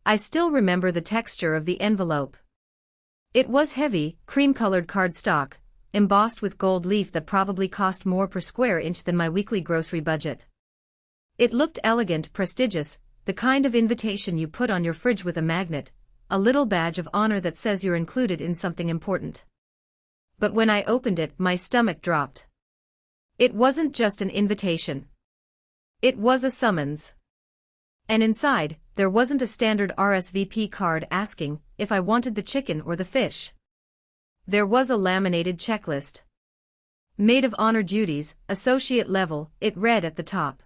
I still remember the texture of the envelope. It was heavy, cream-colored cardstock, embossed with gold leaf that probably cost more per square inch than my weekly grocery budget. It looked elegant, prestigious, the kind of invitation you put on your fridge with a magnet, a little badge of honor that says you're included in something important. But when I opened it, my stomach dropped. It wasn't just an invitation. It was a summons. And inside, there wasn't a standard RSVP card asking if I wanted the chicken or the fish. There was a laminated checklist. Maid of honor duties, associate level, it read at the top.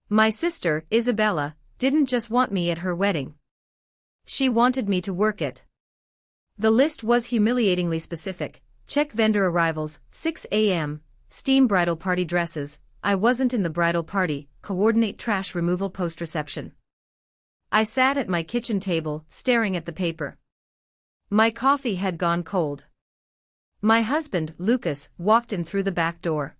My sister, Isabella, didn't just want me at her wedding. She wanted me to work it. The list was humiliatingly specific. Check vendor arrivals, 6 a.m., steam bridal party dresses, I wasn't in the bridal party, coordinate trash removal post-reception. I sat at my kitchen table, staring at the paper. My coffee had gone cold. My husband, Lucas, walked in through the back door.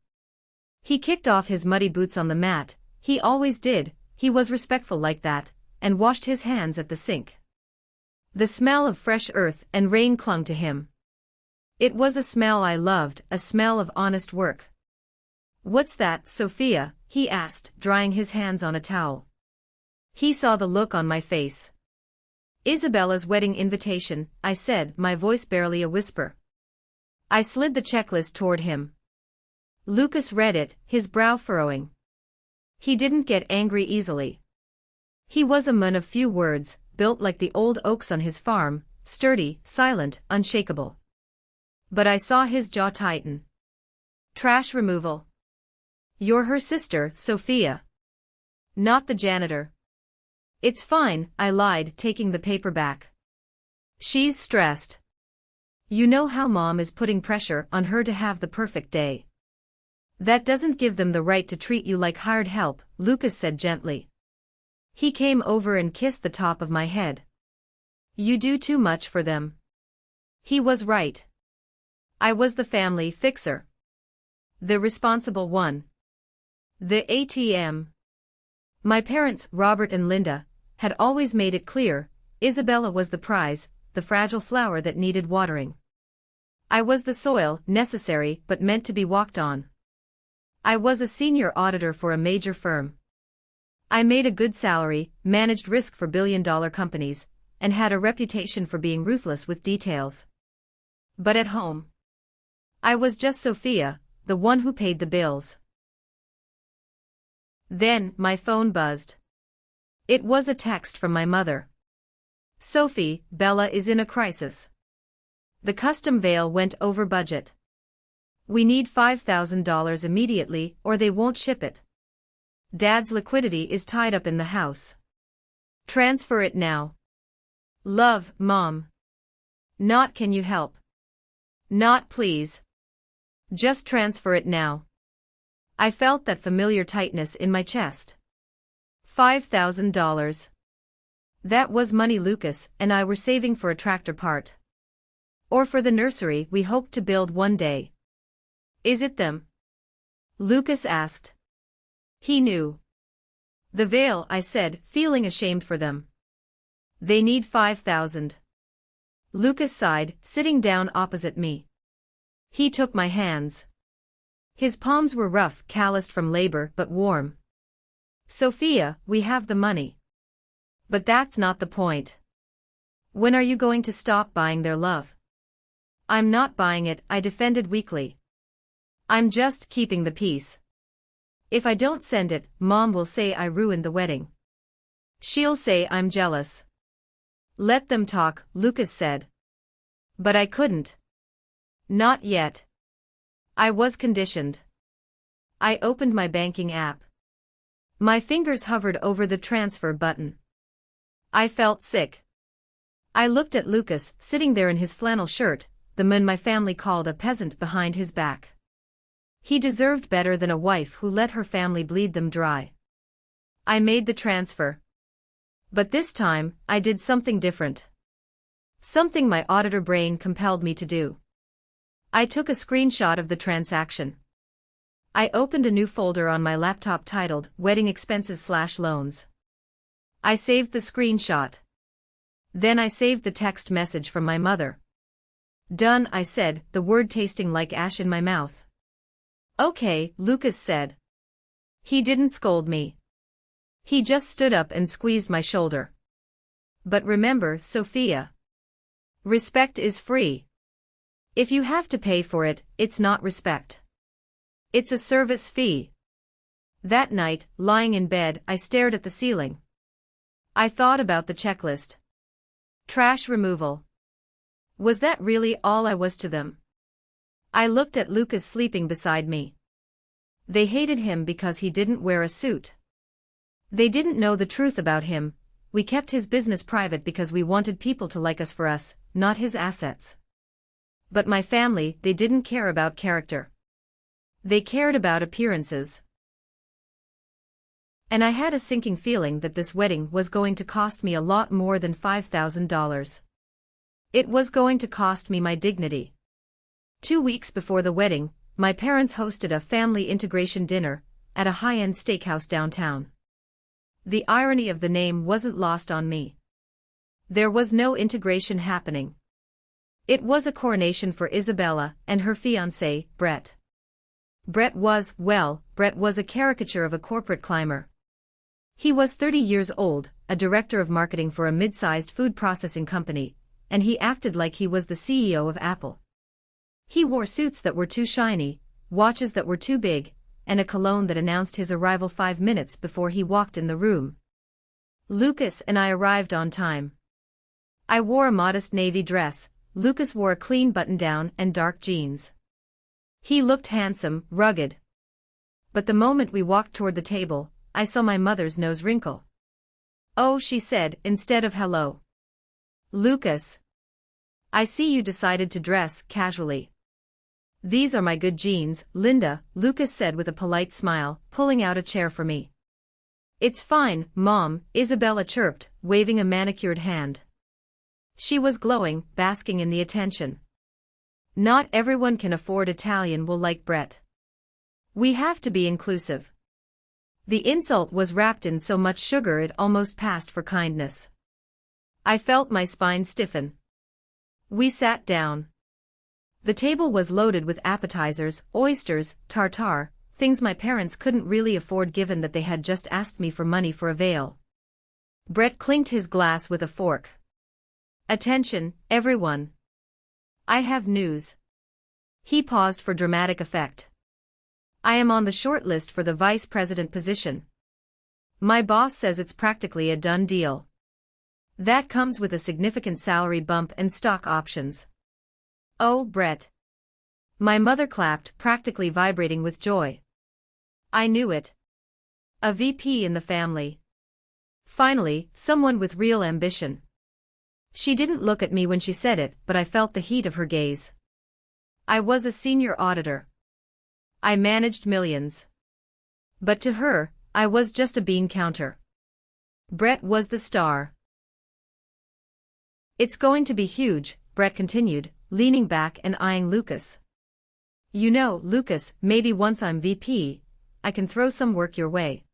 He kicked off his muddy boots on the mat, he always did, he was respectful like that, and washed his hands at the sink. The smell of fresh earth and rain clung to him. It was a smell I loved, a smell of honest work. "What's that, Sophia?" he asked, drying his hands on a towel. He saw the look on my face. "Isabella's wedding invitation," I said, my voice barely a whisper. I slid the checklist toward him. Lucas read it, his brow furrowing. He didn't get angry easily. He was a man of few words, built like the old oaks on his farm, sturdy, silent, unshakable. But I saw his jaw tighten. "Trash removal. You're her sister, Sophia. Not the janitor." "It's fine," I lied, taking the paper back. "She's stressed. You know how Mom is putting pressure on her to have the perfect day. That doesn't give them the right to treat you like hired help," Lucas said gently. He came over and kissed the top of my head. "You do too much for them." He was right. I was the family fixer. The responsible one. The ATM. My parents, Robert and Linda, had always made it clear, Isabella was the prize, the fragile flower that needed watering. I was the soil, necessary but meant to be walked on. I was a senior auditor for a major firm. I made a good salary, managed risk for billion-dollar companies, and had a reputation for being ruthless with details. But at home, I was just Sophia, the one who paid the bills. Then, my phone buzzed. It was a text from my mother. "Sophie, Bella is in a crisis. The custom veil went over budget. We need $5,000 immediately or they won't ship it. Dad's liquidity is tied up in the house. Transfer it now. Love, Mom." Not "can you help?" Not "please." Just transfer it now. I felt that familiar tightness in my chest. $5,000. That was money Lucas and I were saving for a tractor part. Or for the nursery we hoped to build one day. "Is it them?" Lucas asked. He knew. "The veil," I said, feeling ashamed for them. "They need $5,000. Lucas sighed, sitting down opposite me. He took my hands. His palms were rough, calloused from labor, but warm. "Sophia, we have the money. But that's not the point. When are you going to stop buying their love?" "I'm not buying it," I defended weakly. "I'm just keeping the peace. If I don't send it, Mom will say I ruined the wedding. She'll say I'm jealous." "Let them talk," Lucas said. But I couldn't. Not yet. I was conditioned. I opened my banking app. My fingers hovered over the transfer button. I felt sick. I looked at Lucas, sitting there in his flannel shirt, the man my family called a peasant behind his back. He deserved better than a wife who let her family bleed them dry. I made the transfer. But this time, I did something different. Something my auditor brain compelled me to do. I took a screenshot of the transaction. I opened a new folder on my laptop titled Wedding Expenses/Loans. I saved the screenshot. Then I saved the text message from my mother. Done, I said, the word tasting like ash in my mouth. Okay, Lucas said. He didn't scold me. He just stood up and squeezed my shoulder. But remember, Sophia. Respect is free. If you have to pay for it, it's not respect. It's a service fee. That night, lying in bed, I stared at the ceiling. I thought about the checklist. Trash removal. Was that really all I was to them? I looked at Lucas sleeping beside me. They hated him because he didn't wear a suit. They didn't know the truth about him. We kept his business private because we wanted people to like us for us, not his assets. But my family, they didn't care about character. They cared about appearances. And I had a sinking feeling that this wedding was going to cost me a lot more than $5,000. It was going to cost me my dignity. 2 weeks before the wedding, my parents hosted a family integration dinner at a high-end steakhouse downtown. The irony of the name wasn't lost on me. There was no integration happening. It was a coronation for Isabella and her fiancé, Brett. Brett was a caricature of a corporate climber. He was 30 years old, a director of marketing for a mid-sized food processing company, and he acted like he was the CEO of Apple. He wore suits that were too shiny, watches that were too big, and a cologne that announced his arrival 5 minutes before he walked in the room. Lucas and I arrived on time. I wore a modest navy dress, Lucas wore a clean button-down and dark jeans. He looked handsome, rugged. But the moment we walked toward the table, I saw my mother's nose wrinkle. Oh, she said, instead of hello. Lucas. I see you decided to dress casually. These are my good jeans, Linda, Lucas said with a polite smile, pulling out a chair for me. It's fine, Mom, Isabella chirped, waving a manicured hand. She was glowing, basking in the attention. Not everyone can afford Italian will like Brett. We have to be inclusive. The insult was wrapped in so much sugar it almost passed for kindness. I felt my spine stiffen. We sat down. The table was loaded with appetizers, oysters, tartare, things my parents couldn't really afford given that they had just asked me for money for a veil. Brett clinked his glass with a fork. Attention, everyone. I have news. He paused for dramatic effect. I am on the short list for the vice president position. My boss says it's practically a done deal. That comes with a significant salary bump and stock options. Oh, Brett. My mother clapped, practically vibrating with joy. I knew it. A VP in the family. Finally, someone with real ambition. She didn't look at me when she said it, but I felt the heat of her gaze. I was a senior auditor. I managed millions. But to her, I was just a bean counter. Brett was the star. It's going to be huge, Brett continued, leaning back and eyeing Lucas. You know, Lucas, maybe once I'm VP, I can throw some work your way.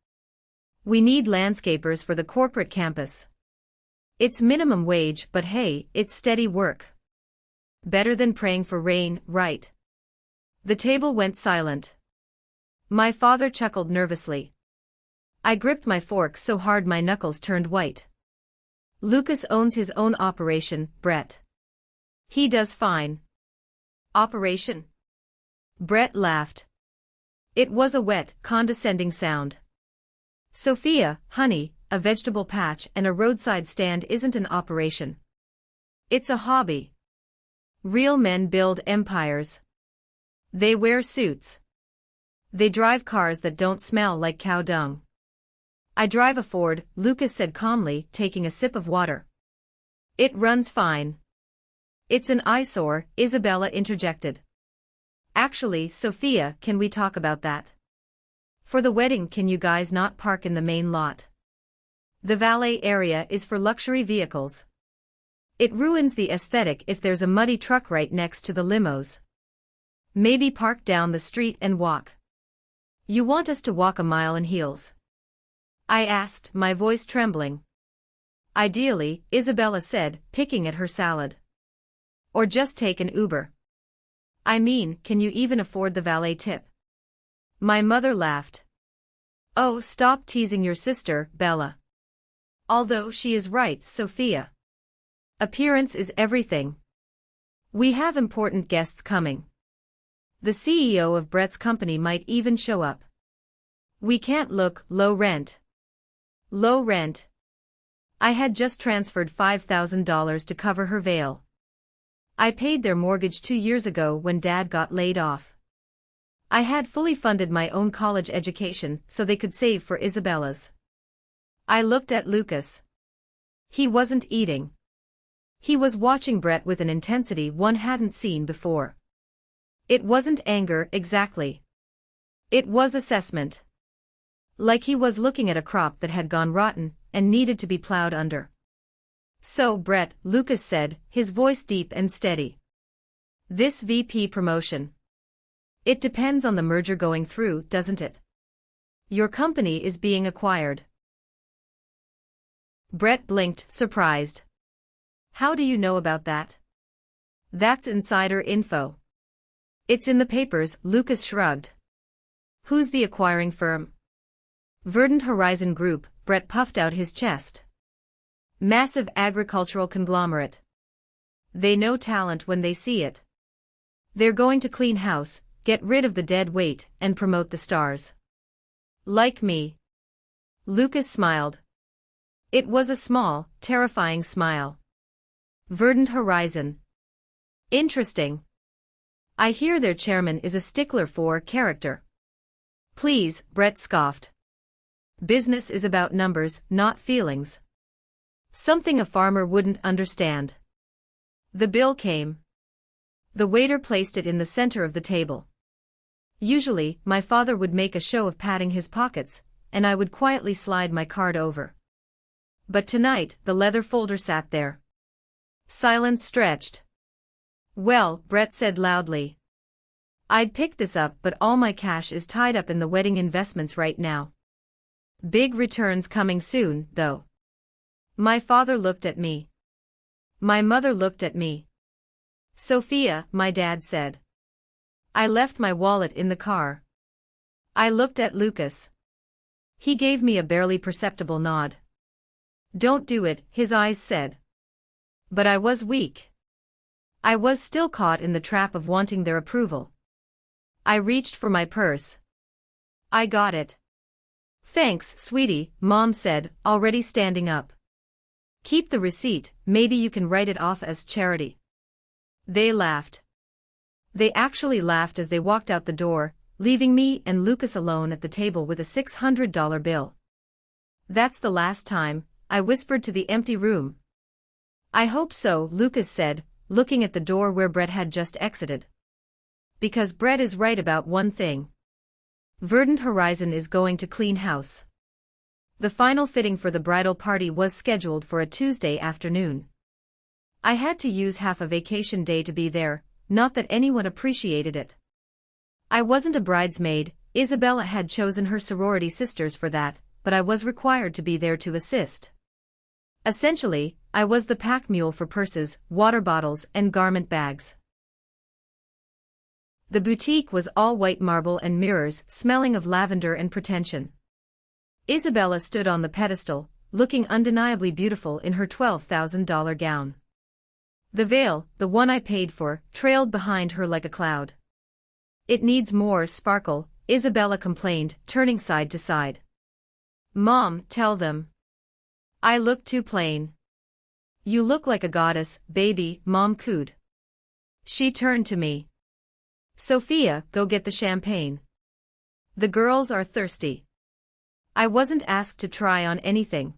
We need landscapers for the corporate campus. It's minimum wage, but hey, it's steady work. Better than praying for rain, right? The table went silent. My father chuckled nervously. I gripped my fork so hard my knuckles turned white. Lucas owns his own operation, Brett. He does fine. Operation? Brett laughed. It was a wet, condescending sound. Sophia, honey, a vegetable patch and a roadside stand isn't an operation. It's a hobby. Real men build empires. They wear suits. They drive cars that don't smell like cow dung. I drive a Ford, Lucas said calmly, taking a sip of water. It runs fine. It's an eyesore, Isabella interjected. Actually, Sophia, can we talk about that? For the wedding, can you guys not park in the main lot? The valet area is for luxury vehicles. It ruins the aesthetic if there's a muddy truck right next to the limos. Maybe park down the street and walk. You want us to walk a mile in heels? I asked, my voice trembling. Ideally, Isabella said, picking at her salad. Or just take an Uber. I mean, can you even afford the valet tip? My mother laughed. Oh, stop teasing your sister, Bella. Although she is right, Sophia. Appearance is everything. We have important guests coming. The CEO of Brett's company might even show up. We can't look low rent. Low rent. I had just transferred $5,000 to cover her veil. I paid their mortgage 2 years ago when Dad got laid off. I had fully funded my own college education so they could save for Isabella's. I looked at Lucas. He wasn't eating. He was watching Brett with an intensity one hadn't seen before. It wasn't anger exactly. It was assessment. Like he was looking at a crop that had gone rotten and needed to be plowed under. So Brett, Lucas said, his voice deep and steady. This VP promotion. It depends on the merger going through, doesn't it? Your company is being acquired. Brett blinked, surprised. How do you know about that? That's insider info. It's in the papers, Lucas shrugged. Who's the acquiring firm? Verdant Horizon Group, Brett puffed out his chest. Massive agricultural conglomerate. They know talent when they see it. They're going to clean house, get rid of the dead weight, and promote the stars. Like me. Lucas smiled. It was a small, terrifying smile. Verdant Horizon. Interesting. I hear their chairman is a stickler for character. Please, Brett scoffed. Business is about numbers, not feelings. Something a farmer wouldn't understand. The bill came. The waiter placed it in the center of the table. Usually, my father would make a show of patting his pockets, and I would quietly slide my card over. But tonight, the leather folder sat there. Silence stretched. Well, Brett said loudly. I'd pick this up, but all my cash is tied up in the wedding investments right now. Big returns coming soon, though. My father looked at me. My mother looked at me. Sophia, my dad said. I left my wallet in the car. I looked at Lucas. He gave me a barely perceptible nod. Don't do it, his eyes said. But I was weak. I was still caught in the trap of wanting their approval. I reached for my purse. I got it. Thanks, sweetie, Mom said, already standing up. Keep the receipt, maybe you can write it off as charity. They laughed. They actually laughed as they walked out the door, leaving me and Lucas alone at the table with a $600 bill. That's the last time, I whispered to the empty room. I hope so, Lucas said, looking at the door where Brett had just exited. Because Brett is right about one thing. Verdant Horizon is going to clean house. The final fitting for the bridal party was scheduled for a Tuesday afternoon. I had to use half a vacation day to be there, not that anyone appreciated it. I wasn't a bridesmaid, Isabella had chosen her sorority sisters for that, but I was required to be there to assist. Essentially, I was the pack mule for purses, water bottles, and garment bags. The boutique was all white marble and mirrors, smelling of lavender and pretension. Isabella stood on the pedestal, looking undeniably beautiful in her $12,000 gown. The veil, the one I paid for, trailed behind her like a cloud. It needs more sparkle, Isabella complained, turning side to side. Mom, tell them. I look too plain. You look like a goddess, baby, Mom cooed. She turned to me. Sophia, go get the champagne. The girls are thirsty. I wasn't asked to try on anything.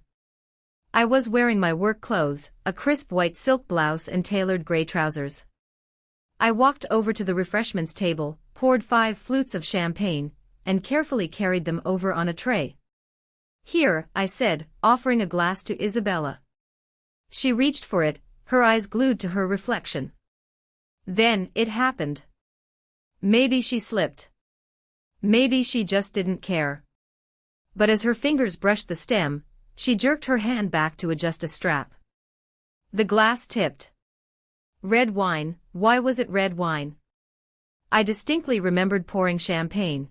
I was wearing my work clothes, a crisp white silk blouse and tailored gray trousers. I walked over to the refreshments table, poured 5 flutes of champagne, and carefully carried them over on a tray. Here, I said, offering a glass to Isabella. She reached for it, her eyes glued to her reflection. Then, it happened. Maybe she slipped. Maybe she just didn't care. But as her fingers brushed the stem, She jerked her hand back to adjust a strap. The glass tipped. Red wine, why was it red wine? I distinctly remembered pouring champagne.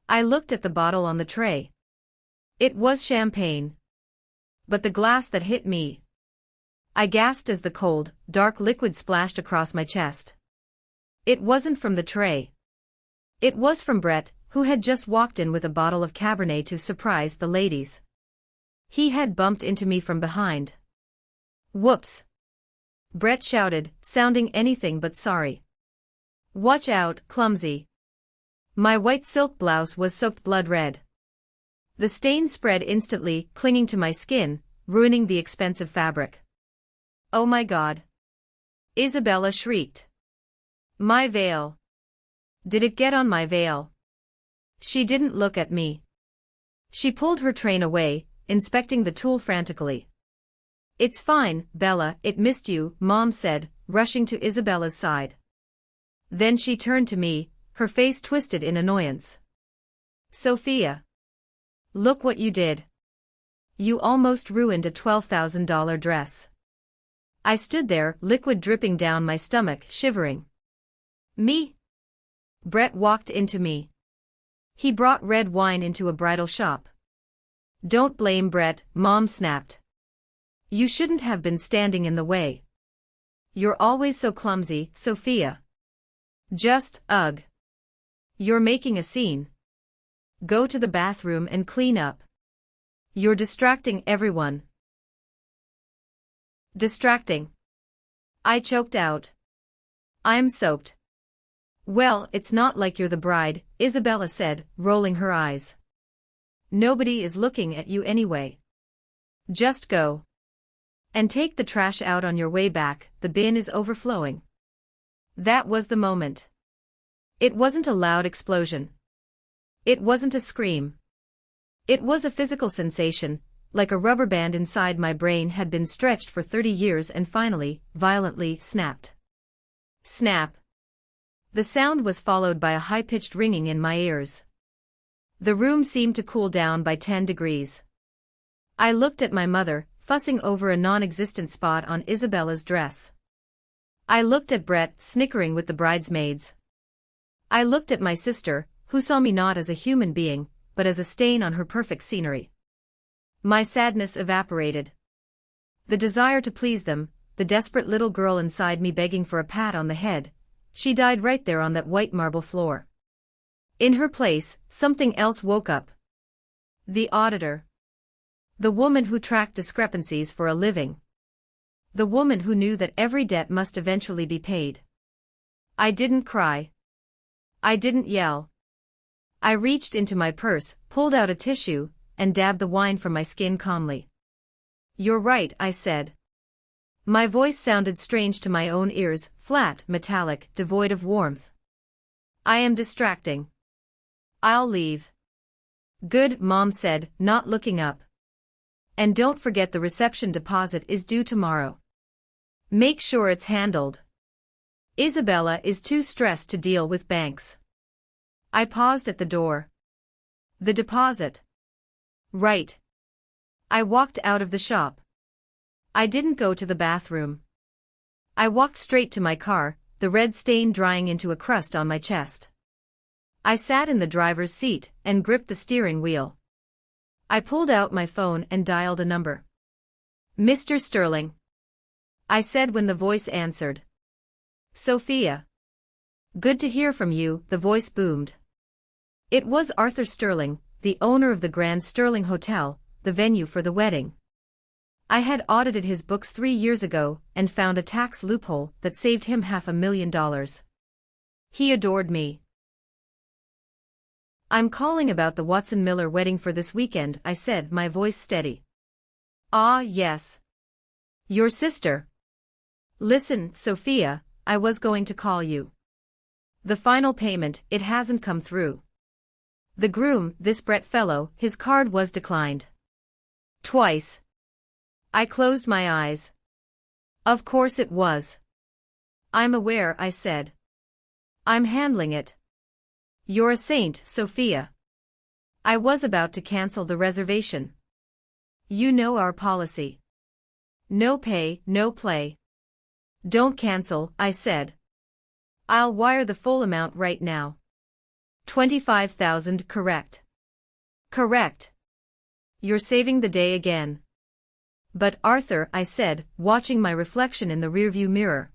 I looked at the bottle on the tray. It was champagne. But the glass that hit me. I gasped as the cold, dark liquid splashed across my chest. It wasn't from the tray. It was from Brett, who had just walked in with a bottle of Cabernet to surprise the ladies. He had bumped into me from behind. Whoops! Brett shouted, sounding anything but sorry. Watch out, clumsy. My white silk blouse was soaked blood red. The stain spread instantly, clinging to my skin, ruining the expensive fabric. Oh my God! Isabella shrieked. My veil. Did it get on my veil? She didn't look at me. She pulled her train away, inspecting the tool frantically. It's fine, Bella, it missed you, Mom said, rushing to Isabella's side. Then she turned to me, her face twisted in annoyance. Sophia. Look what you did. You almost ruined a $12,000 dress. I stood there, liquid dripping down my stomach, shivering. Me? Brett walked into me. He brought red wine into a bridal shop. Don't blame Brett, Mom snapped. You shouldn't have been standing in the way. You're always so clumsy, Sophia. Just, ugh. You're making a scene. Go to the bathroom and clean up. You're distracting everyone. Distracting. I choked out. I'm soaked. Well, it's not like you're the bride, Isabella said, rolling her eyes. Nobody is looking at you anyway. Just go. And take the trash out on your way back, the bin is overflowing. That was the moment. It wasn't a loud explosion. It wasn't a scream. It was a physical sensation, like a rubber band inside my brain had been stretched for 30 years and finally, violently, snapped. Snap. The sound was followed by a high-pitched ringing in my ears. The room seemed to cool down by 10 degrees. I looked at my mother, fussing over a non-existent spot on Isabella's dress. I looked at Brett, snickering with the bridesmaids. I looked at my sister, who saw me not as a human being, but as a stain on her perfect scenery. My sadness evaporated. The desire to please them, the desperate little girl inside me begging for a pat on the head, she died right there on that white marble floor. In her place, something else woke up. The auditor. The woman who tracked discrepancies for a living. The woman who knew that every debt must eventually be paid. I didn't cry. I didn't yell. I reached into my purse, pulled out a tissue, and dabbed the wine from my skin calmly. You're right, I said. My voice sounded strange to my own ears, flat, metallic, devoid of warmth. I am distracting. I'll leave. Good, Mom said, not looking up. And don't forget the reception deposit is due tomorrow. Make sure it's handled. Isabella is too stressed to deal with banks. I paused at the door. The deposit. Right. I walked out of the shop. I didn't go to the bathroom. I walked straight to my car, the red stain drying into a crust on my chest. I sat in the driver's seat and gripped the steering wheel. I pulled out my phone and dialed a number. Mr. Sterling. I said when the voice answered. Sophia. Good to hear from you, the voice boomed. It was Arthur Sterling, the owner of the Grand Sterling Hotel, the venue for the wedding. I had audited his books 3 years ago and found a tax loophole that saved him $500,000. He adored me. I'm calling about the Watson Miller wedding for this weekend, I said, my voice steady. Ah, yes. Your sister. Listen, Sophia, I was going to call you. The final payment, it hasn't come through. The groom, this Brett fellow, his card was declined. Twice. I closed my eyes. Of course it was. I'm aware, I said. I'm handling it. You're a saint, Sophia. I was about to cancel the reservation. You know our policy. No pay, no play. Don't cancel, I said. I'll wire the full amount right now. 25,000, correct? Correct. You're saving the day again. But Arthur, I said, watching my reflection in the rearview mirror.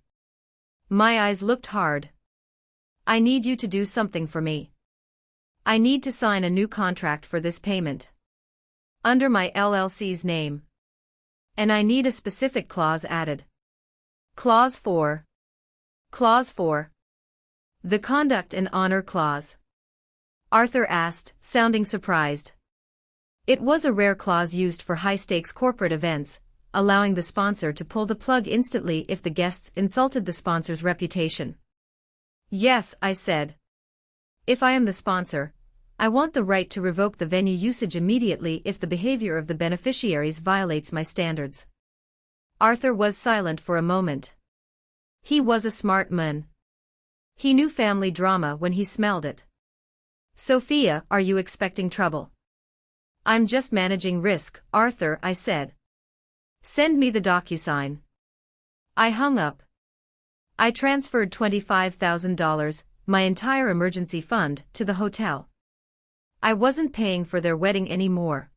My eyes looked hard. I need you to do something for me. I need to sign a new contract for this payment. Under my LLC's name. And I need a specific clause added. Clause 4. Clause 4. The Conduct and Honor Clause. Arthur asked, sounding surprised. It was a rare clause used for high-stakes corporate events, allowing the sponsor to pull the plug instantly if the guests insulted the sponsor's reputation. Yes, I said. If I am the sponsor, I want the right to revoke the venue usage immediately if the behavior of the beneficiaries violates my standards. Arthur was silent for a moment. He was a smart man. He knew family drama when he smelled it. Sophia, are you expecting trouble? I'm just managing risk, Arthur, I said. Send me the DocuSign. I hung up. I transferred $25,000, my entire emergency fund, to the hotel. I wasn't paying for their wedding anymore.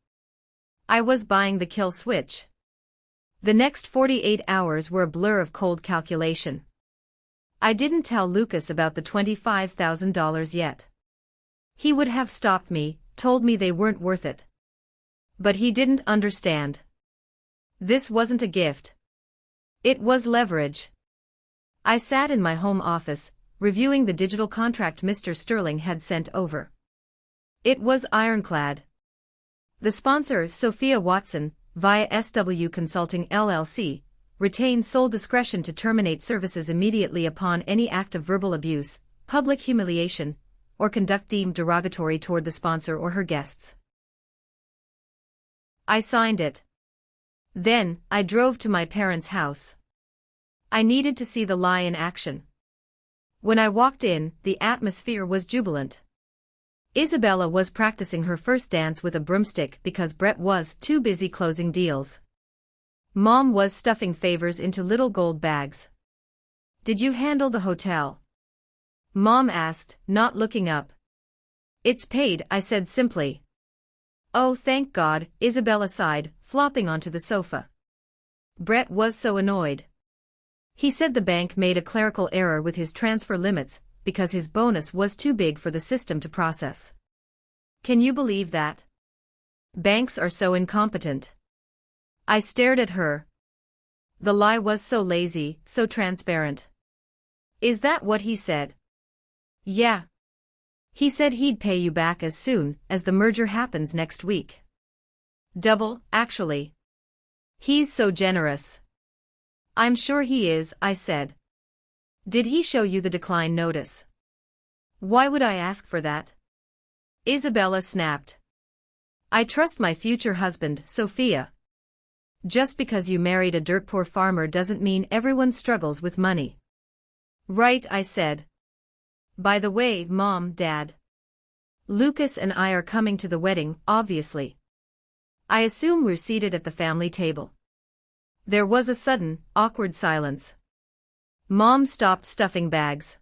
I was buying the kill switch. The next 48 hours were a blur of cold calculation. I didn't tell Lucas about the $25,000 yet. He would have stopped me, told me they weren't worth it. But he didn't understand. This wasn't a gift. It was leverage. I sat in my home office, reviewing the digital contract Mr. Sterling had sent over. It was ironclad. The sponsor, Sophia Watson, via SW Consulting LLC, retained sole discretion to terminate services immediately upon any act of verbal abuse, public humiliation, or conduct deemed derogatory toward the sponsor or her guests. I signed it. Then, I drove to my parents' house. I needed to see the lie in action. When I walked in, the atmosphere was jubilant. Isabella was practicing her first dance with a broomstick because Brett was too busy closing deals. Mom was stuffing favors into little gold bags. Did you handle the hotel? Mom asked, not looking up. It's paid, I said simply. Oh, thank God, Isabella sighed, flopping onto the sofa. Brett was so annoyed. He said the bank made a clerical error with his transfer limits because his bonus was too big for the system to process. Can you believe that? Banks are so incompetent. I stared at her. The lie was so lazy, so transparent. Is that what he said? Yeah. He said he'd pay you back as soon as the merger happens next week. Double, actually. He's so generous. I'm sure he is, I said. Did he show you the decline notice? Why would I ask for that? Isabella snapped. I trust my future husband, Sophia. Just because you married a dirt-poor farmer doesn't mean everyone struggles with money. Right, I said. By the way, Mom, Dad. Lucas and I are coming to the wedding, obviously. I assume we're seated at the family table. There was a sudden, awkward silence. Mom stopped stuffing bags.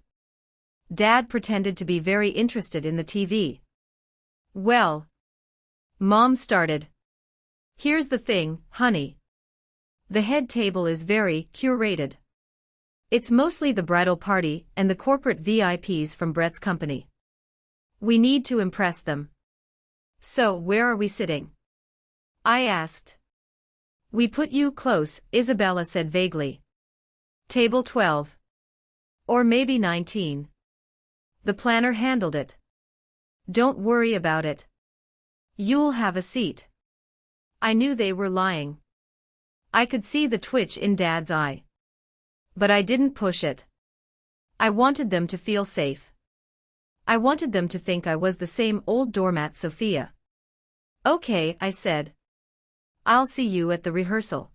Dad pretended to be very interested in the TV. Well, Mom started. Here's the thing, honey. The head table is very curated. It's mostly the bridal party and the corporate VIPs from Brett's company. We need to impress them. So, where are we sitting? I asked. We put you close, Isabella said vaguely. Table 12. Or maybe 19. The planner handled it. Don't worry about it. You'll have a seat. I knew they were lying. I could see the twitch in Dad's eye. But I didn't push it. I wanted them to feel safe. I wanted them to think I was the same old doormat Sophia. Okay, I said. I'll see you at the rehearsal.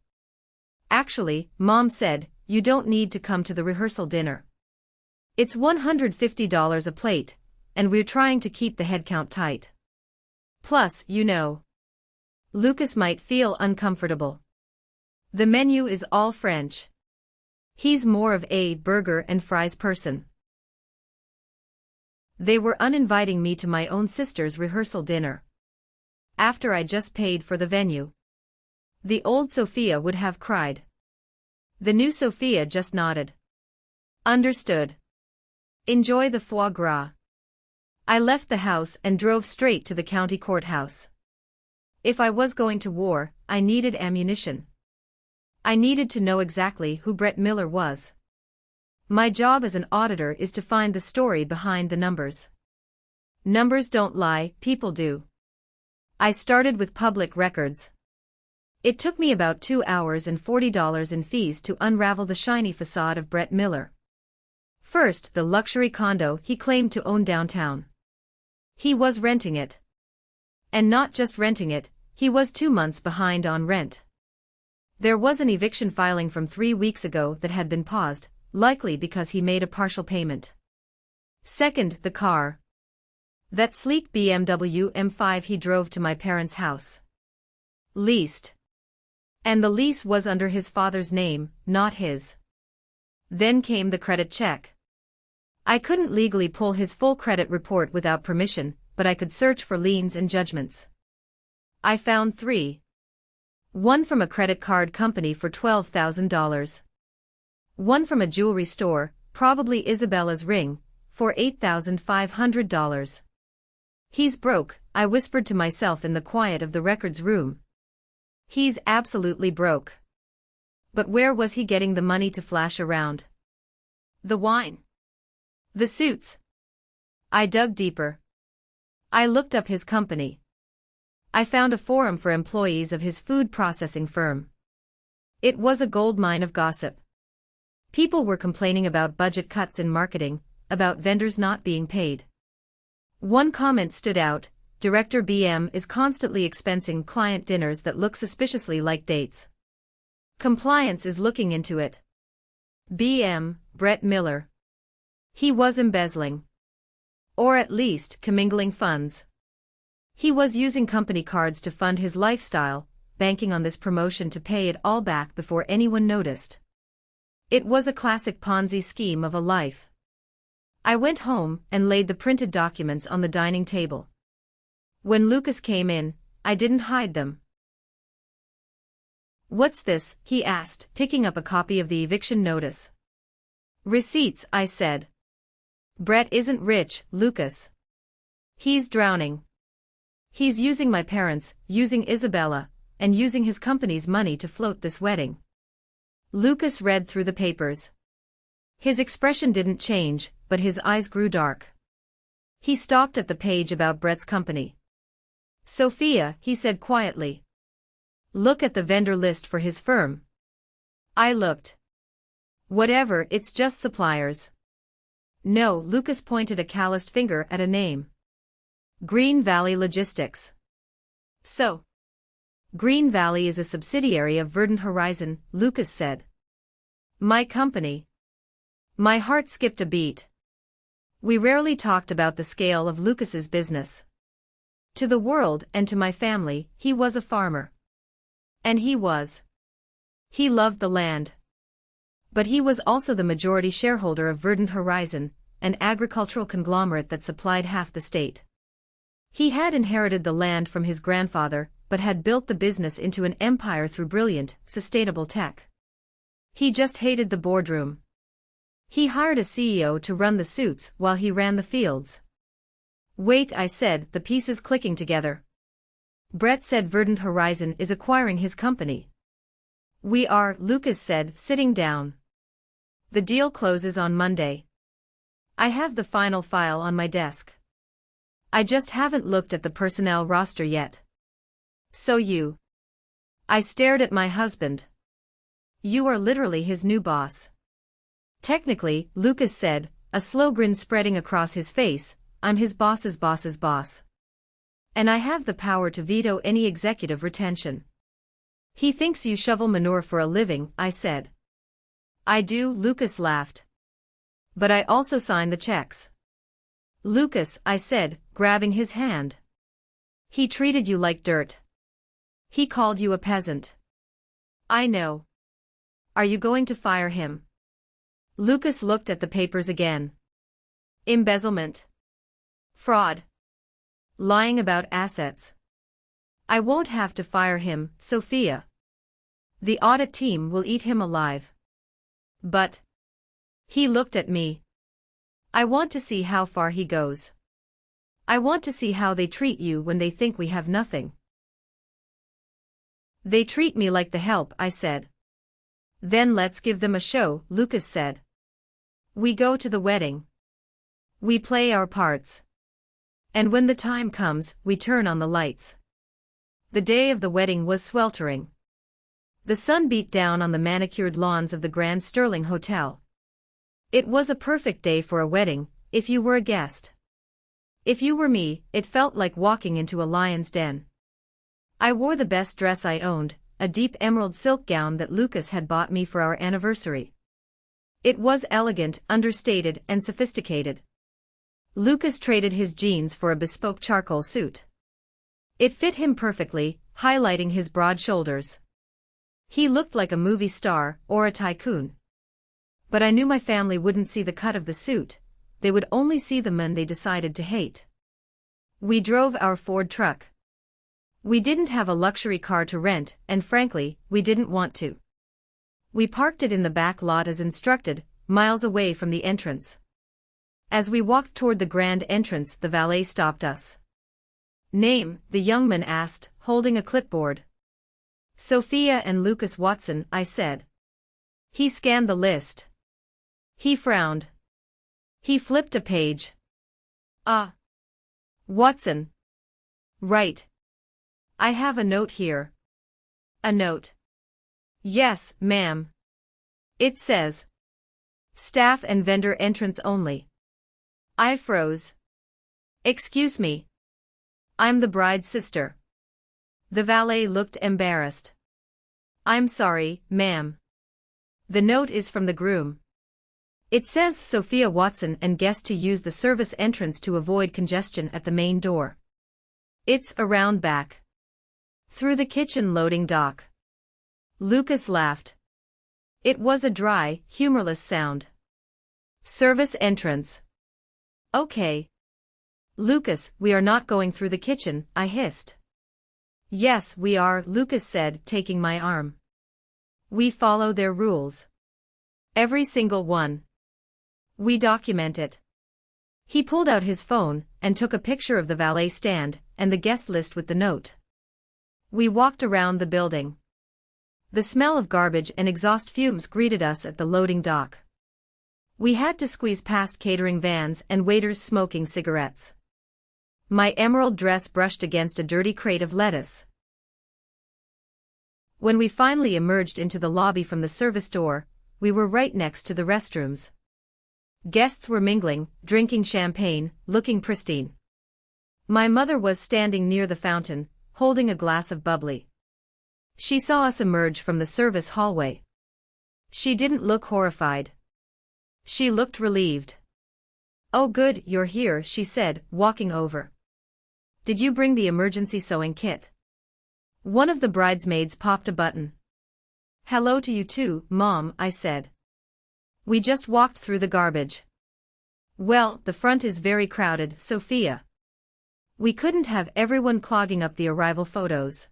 Actually, Mom said, you don't need to come to the rehearsal dinner. It's $150 a plate, and we're trying to keep the headcount tight. Plus, you know. Lucas might feel uncomfortable. The menu is all French. He's more of a burger and fries person. They were uninviting me to my own sister's rehearsal dinner. After I just paid for the venue. The old Sophia would have cried. The new Sophia just nodded. Understood. Enjoy the foie gras. I left the house and drove straight to the county courthouse. If I was going to war, I needed ammunition. I needed to know exactly who Brett Miller was. My job as an auditor is to find the story behind the numbers. Numbers don't lie, people do. I started with public records. It took me about 2 hours and $40 in fees to unravel the shiny facade of Brett Miller. First, the luxury condo he claimed to own downtown. He was renting it. And not just renting it, he was 2 months behind on rent. There was an eviction filing from 3 weeks ago that had been paused, likely because he made a partial payment. Second, the car. That sleek BMW M5 he drove to my parents' house. Leased. And the lease was under his father's name, not his. Then came the credit check. I couldn't legally pull his full credit report without permission, but I could search for liens and judgments. I found 3. One from a credit card company for $12,000. One from a jewelry store, probably Isabella's ring, for $8,500. He's broke, I whispered to myself in the quiet of the records room. He's absolutely broke. But where was he getting the money to flash around? The wine. The suits. I dug deeper. I looked up his company. I found a forum for employees of his food processing firm. It was a goldmine of gossip. People were complaining about budget cuts in marketing, about vendors not being paid. One comment stood out: Director BM is constantly expensing client dinners that look suspiciously like dates. Compliance is looking into it. BM, Brett Miller. He was embezzling. Or at least commingling funds. He was using company cards to fund his lifestyle, banking on this promotion to pay it all back before anyone noticed. It was a classic Ponzi scheme of a life. I went home and laid the printed documents on the dining table. When Lucas came in, I didn't hide them. "What's this?" he asked, picking up a copy of the eviction notice. "Receipts," I said. "Brett isn't rich, Lucas. He's drowning. He's using my parents, using Isabella, and using his company's money to float this wedding." Lucas read through the papers. His expression didn't change, but his eyes grew dark. He stopped at the page about Brett's company. "Sophia," he said quietly. "Look at the vendor list for his firm." I looked. "Whatever, it's just suppliers." "No," Lucas pointed a calloused finger at a name. "Green Valley Logistics." "So?" "Green Valley is a subsidiary of Verdant Horizon," Lucas said. "My company." My heart skipped a beat. We rarely talked about the scale of Lucas's business. To the world and to my family, he was a farmer. And he loved the land. But he was also the majority shareholder of Verdant Horizon, an agricultural conglomerate that supplied half the state. He had inherited the land from his grandfather, but had built the business into an empire through brilliant, sustainable tech. He just hated the boardroom. He hired a CEO to run the suits while he ran the fields. "Wait," I said, the pieces clicking together. "Brett said Verdant Horizon is acquiring his company." "We are," Lucas said, sitting down. "The deal closes on Monday. I have the final file on my desk. I just haven't looked at the personnel roster yet." "So you..." I stared at my husband. "You are literally his new boss." "Technically," Lucas said, a slow grin spreading across his face, "I'm his boss's boss's boss. And I have the power to veto any executive retention." "He thinks you shovel manure for a living," I said. "I do," Lucas laughed. "But I also sign the checks." "Lucas," I said, grabbing his hand. "He treated you like dirt." He called you a peasant. I know. Are you going to fire him? Lucas looked at the papers again. Embezzlement. Fraud. Lying about assets. I won't have to fire him, Sophia. The audit team will eat him alive. But. He looked at me. I want to see how far he goes. I want to see how they treat you when they think we have nothing. They treat me like the help, I said. Then let's give them a show, Lucas said. We go to the wedding. We play our parts. And when the time comes, we turn on the lights. The day of the wedding was sweltering. The sun beat down on the manicured lawns of the Grand Sterling Hotel. It was a perfect day for a wedding, if you were a guest. If you were me, it felt like walking into a lion's den. I wore the best dress I owned, a deep emerald silk gown that Lucas had bought me for our anniversary. It was elegant, understated, and sophisticated. Lucas traded his jeans for a bespoke charcoal suit. It fit him perfectly, highlighting his broad shoulders. He looked like a movie star or a tycoon. But I knew my family wouldn't see the cut of the suit, they would only see the man they decided to hate. We drove our Ford truck. We didn't have a luxury car to rent, and frankly, we didn't want to. We parked it in the back lot as instructed, miles away from the entrance. As we walked toward the grand entrance, the valet stopped us. Name, the young man asked, holding a clipboard. Sophia and Lucas Watson, I said. He scanned the list. He frowned. He flipped a page. Ah. Watson. Right. I have a note here. A note. Yes, ma'am. It says, staff and vendor entrance only. I froze. Excuse me. I'm the bride's sister. The valet looked embarrassed. I'm sorry, ma'am. The note is from the groom. It says Sophia Watson and guest to use the service entrance to avoid congestion at the main door. It's around back. Through the kitchen loading dock. Lucas laughed. It was a dry, humorless sound. Service entrance. Okay. Lucas, we are not going through the kitchen, I hissed. Yes, we are, Lucas said, taking my arm. We follow their rules. Every single one. We document it. He pulled out his phone and took a picture of the valet stand and the guest list with the note. We walked around the building. The smell of garbage and exhaust fumes greeted us at the loading dock. We had to squeeze past catering vans and waiters smoking cigarettes. My emerald dress brushed against a dirty crate of lettuce. When we finally emerged into the lobby from the service door, we were right next to the restrooms. Guests were mingling, drinking champagne, looking pristine. My mother was standing near the fountain, holding a glass of bubbly. She saw us emerge from the service hallway. She didn't look horrified. She looked relieved. Oh good, you're here, she said, walking over. Did you bring the emergency sewing kit? One of the bridesmaids popped a button. Hello to you too, Mom, I said. We just walked through the garbage. Well, the front is very crowded, Sophia. We couldn't have everyone clogging up the arrival photos.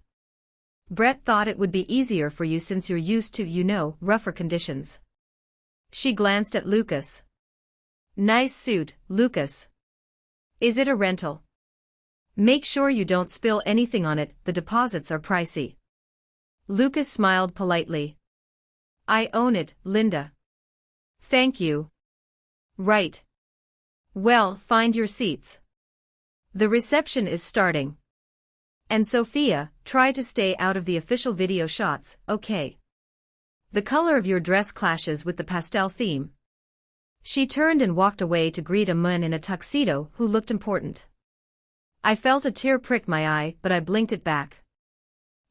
Brett thought it would be easier for you since you're used to, rougher conditions. She glanced at Lucas. Nice suit, Lucas. Is it a rental? Make sure you don't spill anything on it, the deposits are pricey. Lucas smiled politely. I own it, Linda. Thank you. Right. Well, find your seats. The reception is starting. And Sophia, try to stay out of the official video shots, okay? The color of your dress clashes with the pastel theme. She turned and walked away to greet a man in a tuxedo who looked important. I felt a tear prick my eye, but I blinked it back.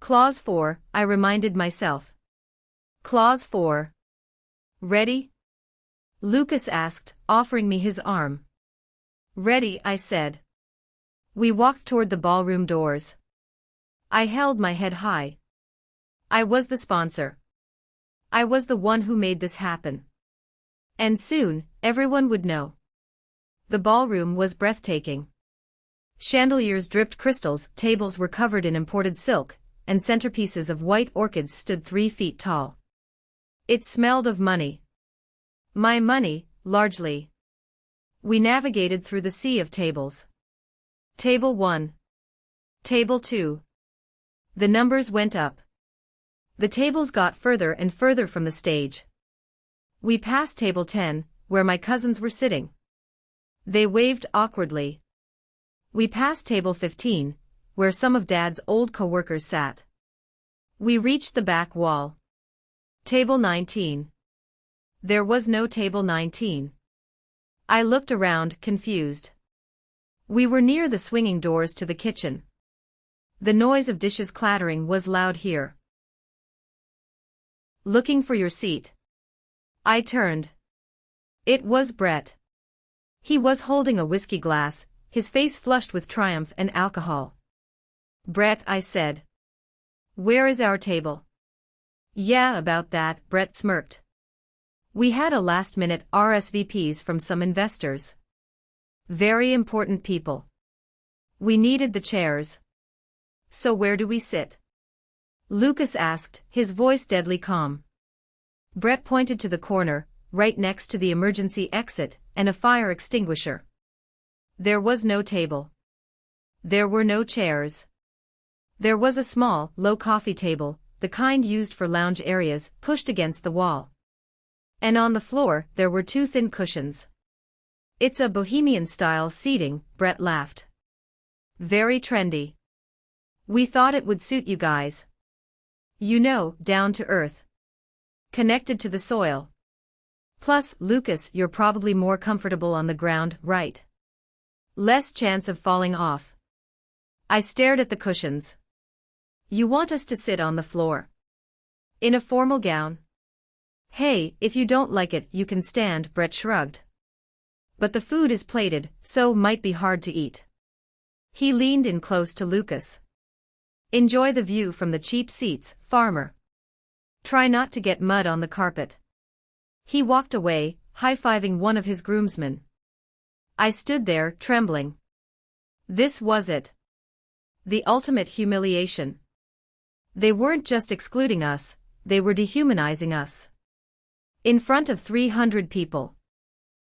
Clause 4, I reminded myself. Clause 4. Ready? Lucas asked, offering me his arm. Ready, I said. We walked toward the ballroom doors. I held my head high. I was the sponsor. I was the one who made this happen. And soon, everyone would know. The ballroom was breathtaking. Chandeliers dripped crystals, tables were covered in imported silk, and centerpieces of white orchids stood 3 feet tall. It smelled of money. My money, largely. We navigated through the sea of tables. Table 1. Table 2. The numbers went up. The tables got further and further from the stage. We passed table 10, where my cousins were sitting. They waved awkwardly. We passed table 15, where some of Dad's old co-workers sat. We reached the back wall. Table 19. There was no table 19. I looked around, confused. We were near the swinging doors to the kitchen. The noise of dishes clattering was loud here. Looking for your seat. I turned. It was Brett. He was holding a whiskey glass, his face flushed with triumph and alcohol. Brett, I said. Where is our table? Yeah, about that, Brett smirked. We had a last-minute RSVPs from some investors. Very important people. We needed the chairs. So where do we sit? Lucas asked, his voice deadly calm. Brett pointed to the corner, right next to the emergency exit, and a fire extinguisher. There was no table. There were no chairs. There was a small, low coffee table, the kind used for lounge areas, pushed against the wall. And on the floor, there were 2 thin cushions. It's a bohemian-style seating, Brett laughed. Very trendy. We thought it would suit you guys. You know, down to earth. Connected to the soil. Plus, Lucas, you're probably more comfortable on the ground, right? Less chance of falling off. I stared at the cushions. You want us to sit on the floor? In a formal gown? Hey, if you don't like it, you can stand, Brett shrugged. But the food is plated, so might be hard to eat. He leaned in close to Lucas. Enjoy the view from the cheap seats, farmer. Try not to get mud on the carpet. He walked away, high-fiving one of his groomsmen. I stood there, trembling. This was it. The ultimate humiliation. They weren't just excluding us, they were dehumanizing us. In front of 300 people.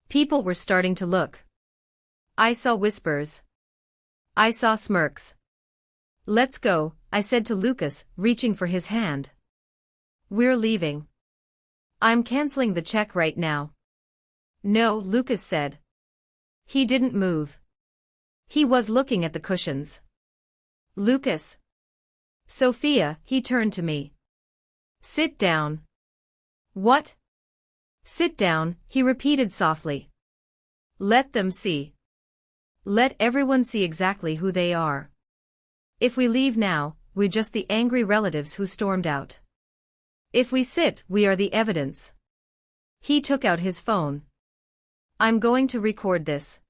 People were starting to look. I saw whispers. I saw smirks. Let's go, I said to Lucas, reaching for his hand. We're leaving. I'm canceling the check right now. No, Lucas said. He didn't move. He was looking at the cushions. Lucas. Sophia, he turned to me. Sit down. What? Sit down, he repeated softly. Let them see. Let everyone see exactly who they are. If we leave now, we're just the angry relatives who stormed out. If we sit, we are the evidence. He took out his phone. I'm going to record this.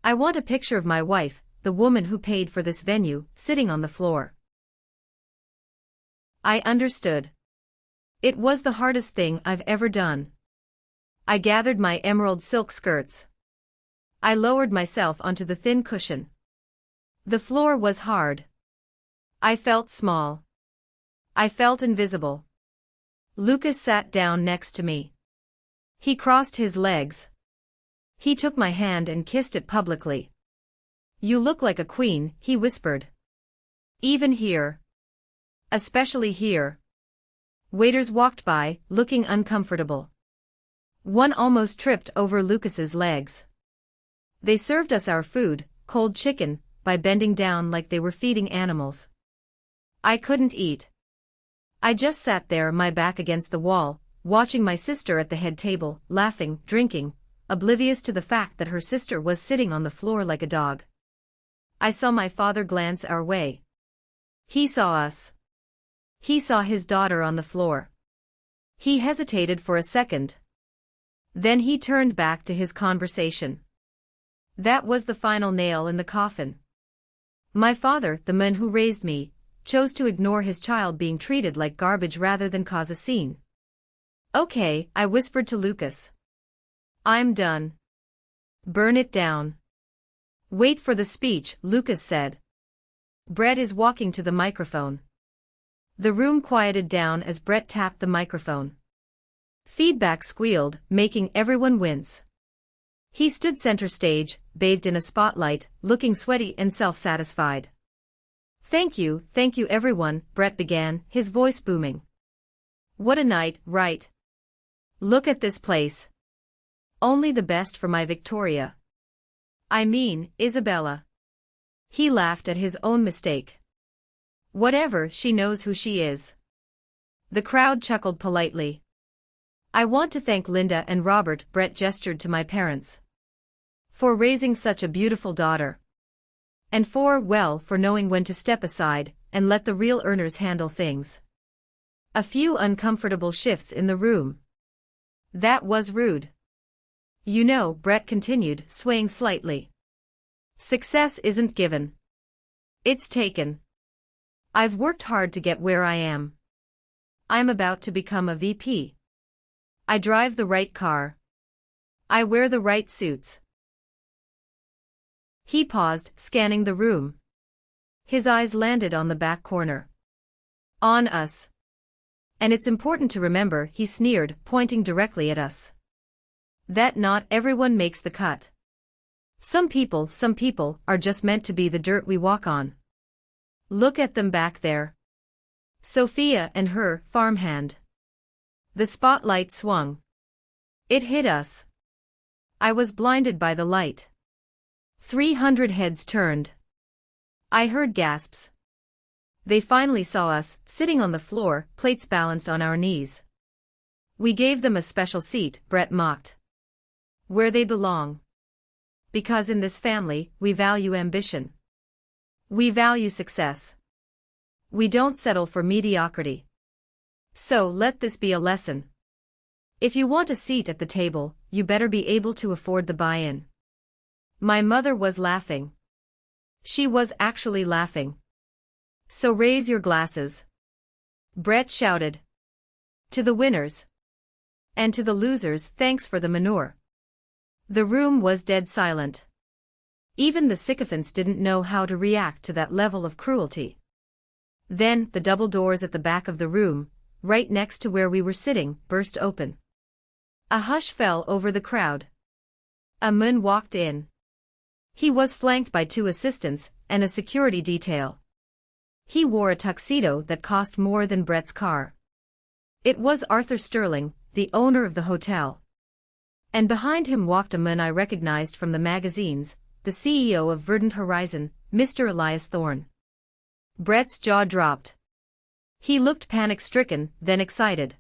I want a picture of my wife, the woman who paid for this venue, sitting on the floor. I understood. It was the hardest thing I've ever done. I gathered my emerald silk skirts. I lowered myself onto the thin cushion. The floor was hard. I felt small. I felt invisible. Lucas sat down next to me. He crossed his legs. He took my hand and kissed it publicly. You look like a queen, he whispered. Even here. Especially here. Waiters walked by, looking uncomfortable. One almost tripped over Lucas's legs. They served us our food, cold chicken, by bending down like they were feeding animals. I couldn't eat. I just sat there, my back against the wall, watching my sister at the head table, laughing, drinking, oblivious to the fact that her sister was sitting on the floor like a dog. I saw my father glance our way. He saw us. He saw his daughter on the floor. He hesitated for a second. Then he turned back to his conversation. That was the final nail in the coffin. My father, the man who raised me, chose to ignore his child being treated like garbage rather than cause a scene. "Okay," I whispered to Lucas. "I'm done. Burn it down." "Wait for the speech," Lucas said. "Brett is walking to the microphone." The room quieted down as Brett tapped the microphone. Feedback squealed, making everyone wince. He stood center stage, bathed in a spotlight, looking sweaty and self-satisfied. Thank you everyone," Brett began, his voice booming. "What a night, right? Look at this place. Only the best for my Victoria. I mean, Isabella." He laughed at his own mistake. "Whatever, she knows who she is." The crowd chuckled politely. "I want to thank Linda and Robert," Brett gestured to my parents, "for raising such a beautiful daughter. And for knowing when to step aside and let the real earners handle things." A few uncomfortable shifts in the room. "That was rude. You know," Brett continued, swaying slightly. "Success isn't given. It's taken. I've worked hard to get where I am. I'm about to become a VP. I drive the right car. I wear the right suits." He paused, scanning the room. His eyes landed on the back corner. "On us. And it's important to remember," he sneered, pointing directly at us, "that not everyone makes the cut. Some people are just meant to be the dirt we walk on. Look at them back there. Sophia and her farmhand." The spotlight swung. It hit us. I was blinded by the light. 300 heads turned. I heard gasps. They finally saw us, sitting on the floor, plates balanced on our knees. "We gave them a special seat," Brett mocked. "Where they belong. Because in this family, we value ambition. We value success. We don't settle for mediocrity. So let this be a lesson. If you want a seat at the table, you better be able to afford the buy-in." My mother was laughing. She was actually laughing. "So raise your glasses," Brett shouted. "To the winners. And to the losers, thanks for the manure." The room was dead silent. Even the sycophants didn't know how to react to that level of cruelty. Then, the double doors at the back of the room, right next to where we were sitting, burst open. A hush fell over the crowd. A man walked in. He was flanked by 2 assistants and a security detail. He wore a tuxedo that cost more than Brett's car. It was Arthur Sterling, the owner of the hotel. And behind him walked a man I recognized from the magazines, the CEO of Verdant Horizon, Mr. Elias Thorne. Brett's jaw dropped. He looked panic-stricken, then excited.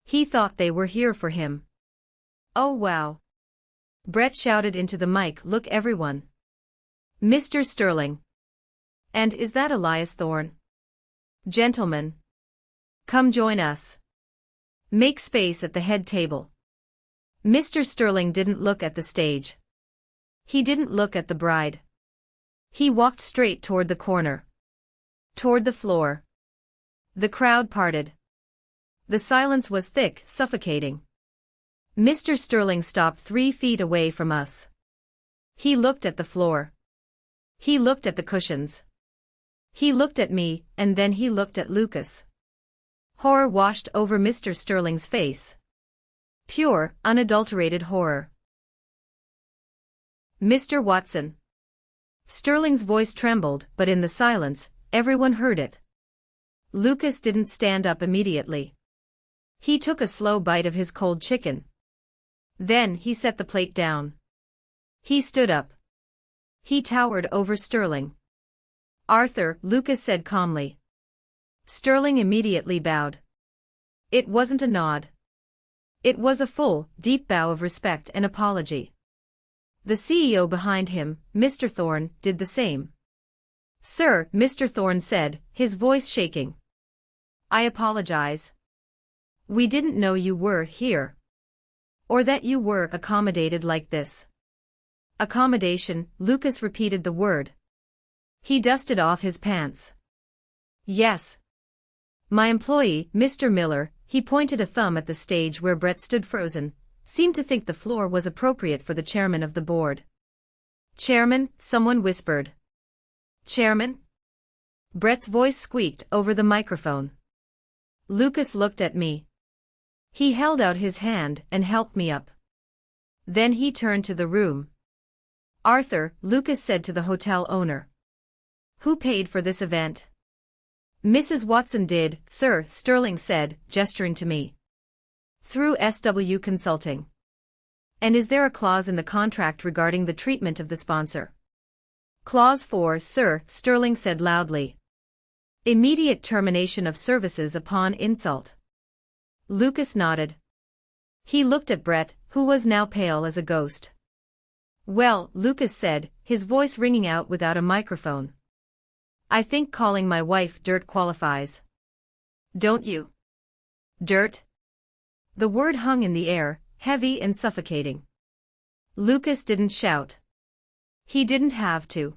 He thought they were here for him. "Oh wow." Brett shouted into the mic, "Look everyone. Mr. Sterling. And is that Elias Thorne? Gentlemen. Come join us. Make space at the head table." Mr. Sterling didn't look at the stage. He didn't look at the bride. He walked straight toward the corner. Toward the floor. The crowd parted. The silence was thick, suffocating. Mr. Sterling stopped 3 feet away from us. He looked at the floor. He looked at the cushions. He looked at me, and then he looked at Lucas. Horror washed over Mr. Sterling's face. Pure, unadulterated horror. "Mr. Watson." Sterling's voice trembled, but in the silence, everyone heard it. Lucas didn't stand up immediately. He took a slow bite of his cold chicken. Then he set the plate down. He stood up. He towered over Sterling. "Arthur," Lucas said calmly. Sterling immediately bowed. It wasn't a nod. It was a full, deep bow of respect and apology. The CEO behind him, Mr. Thorne, did the same. "Sir," Mr. Thorne said, his voice shaking. "I apologize. We didn't know you were here. Or that you were accommodated like this." "Accommodation," Lucas repeated the word. He dusted off his pants. Yes. My employee, Mr. Miller, he pointed a thumb at the stage where Brett stood frozen, seemed to think the floor was appropriate for the chairman of the board. Chairman, someone whispered. Chairman? Brett's voice squeaked over the microphone. Lucas looked at me. He held out his hand and helped me up. Then he turned to the room. Arthur, Lucas said to the hotel owner. Who paid for this event? Mrs. Watson did, sir, Sterling said, gesturing to me. Through SW Consulting. And is there a clause in the contract regarding the treatment of the sponsor? Clause 4, sir, Sterling said loudly. Immediate termination of services upon insult. Lucas nodded. He looked at Brett, who was now pale as a ghost. Well, Lucas said, his voice ringing out without a microphone. I think calling my wife dirt qualifies. Don't you? Dirt? The word hung in the air, heavy and suffocating. Lucas didn't shout. He didn't have to.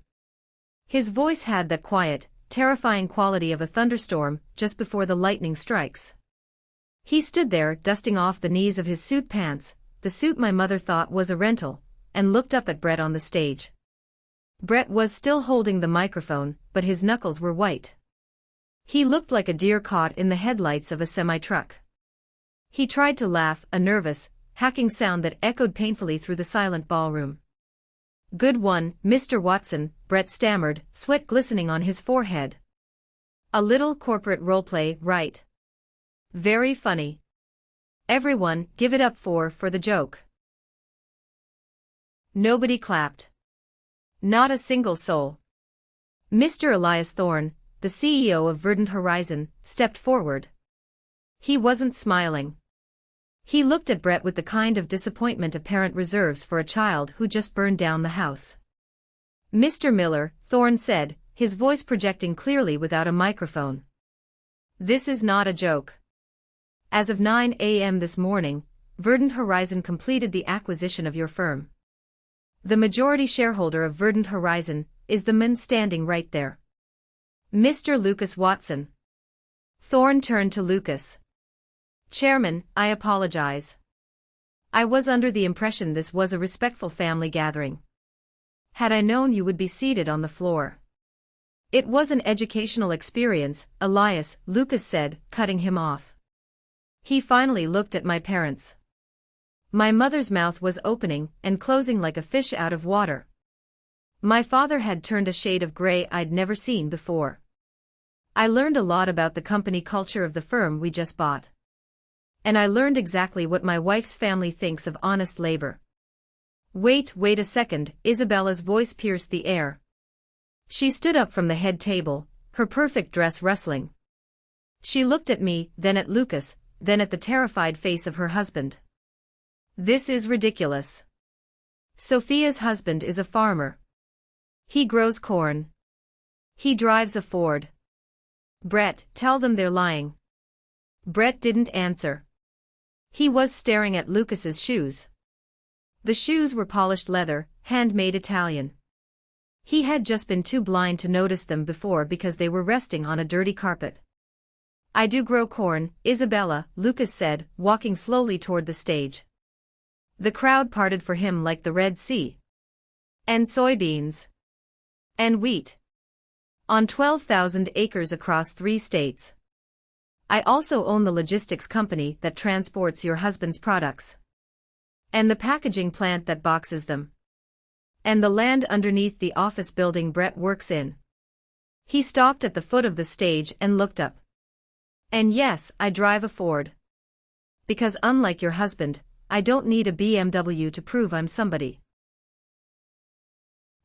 His voice had that quiet, terrifying quality of a thunderstorm just before the lightning strikes. He stood there dusting off the knees of his suit pants, the suit my mother thought was a rental, and looked up at Brett on the stage. Brett was still holding the microphone, but his knuckles were white. He looked like a deer caught in the headlights of a semi-truck. He tried to laugh, a nervous, hacking sound that echoed painfully through the silent ballroom. Good one, Mr. Watson, Brett stammered, sweat glistening on his forehead. A little corporate roleplay, right? Very funny. Everyone, give it up for the joke. Nobody clapped. Not a single soul. Mr. Elias Thorne, the CEO of Verdant Horizon, stepped forward. He wasn't smiling. He looked at Brett with the kind of disappointment a parent reserves for a child who just burned down the house. Mr. Miller, Thorne said, his voice projecting clearly without a microphone. This is not a joke. As of 9 a.m. this morning, Verdant Horizon completed the acquisition of your firm. The majority shareholder of Verdant Horizon is the man standing right there. Mr. Lucas Watson. Thorne turned to Lucas. Chairman, I apologize. I was under the impression this was a respectful family gathering. Had I known you would be seated on the floor. It was an educational experience, Elias, Lucas said, cutting him off. He finally looked at my parents. My mother's mouth was opening and closing like a fish out of water. My father had turned a shade of gray I'd never seen before. I learned a lot about the company culture of the firm we just bought. And I learned exactly what my wife's family thinks of honest labor. Wait a second, Isabella's voice pierced the air. She stood up from the head table, her perfect dress rustling. She looked at me, then at Lucas, then at the terrified face of her husband. This is ridiculous. Sophia's husband is a farmer. He grows corn. He drives a Ford. Brett, tell them they're lying. Brett didn't answer. He was staring at Lucas's shoes. The shoes were polished leather, handmade Italian. He had just been too blind to notice them before because they were resting on a dirty carpet. I do grow corn, Isabella, Lucas said, walking slowly toward the stage. The crowd parted for him like the Red Sea. And soybeans. And wheat. On 12,000 acres across 3 states. I also own the logistics company that transports your husband's products. And the packaging plant that boxes them. And the land underneath the office building Brett works in. He stopped at the foot of the stage and looked up. And yes, I drive a Ford. Because unlike your husband, I don't need a BMW to prove I'm somebody.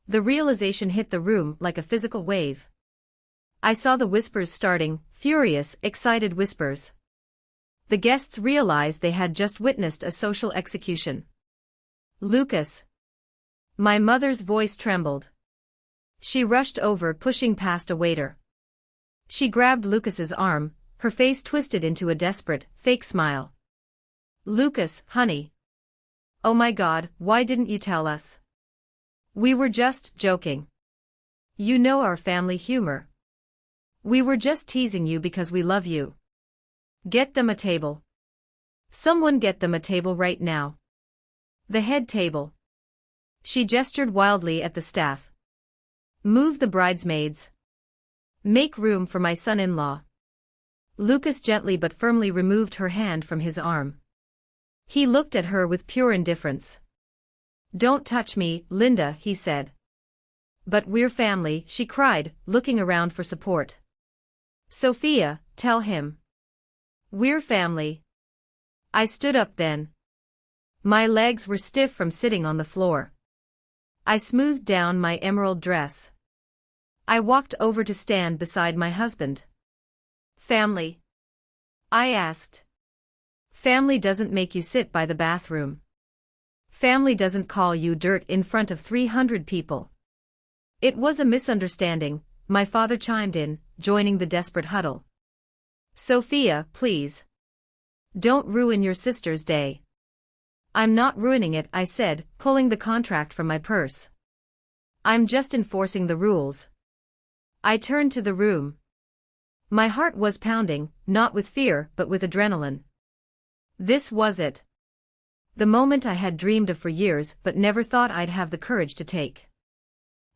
The realization hit the room like a physical wave. I saw the whispers starting, furious, excited whispers. The guests realized they had just witnessed a social execution. Lucas. My mother's voice trembled. She rushed over, pushing past a waiter. She grabbed Lucas's arm, her face twisted into a desperate, fake smile. Lucas, honey. Oh my God, why didn't you tell us? We were just joking. You know our family humor. We were just teasing you because we love you. Get them a table. Someone get them a table right now. The head table. She gestured wildly at the staff. Move the bridesmaids. Make room for my son-in-law. Lucas gently but firmly removed her hand from his arm. He looked at her with pure indifference. Don't touch me, Linda, he said. But we're family, she cried, looking around for support. Sophia, tell him. We're family. I stood up then. My legs were stiff from sitting on the floor. I smoothed down my emerald dress. I walked over to stand beside my husband. Family? I asked. Family doesn't make you sit by the bathroom. Family doesn't call you dirt in front of 300 people. It was a misunderstanding, my father chimed in, joining the desperate huddle. Sophia, please. Don't ruin your sister's day. I'm not ruining it, I said, pulling the contract from my purse. I'm just enforcing the rules. I turned to the room. My heart was pounding, not with fear but with adrenaline. This was it. The moment I had dreamed of for years but never thought I'd have the courage to take.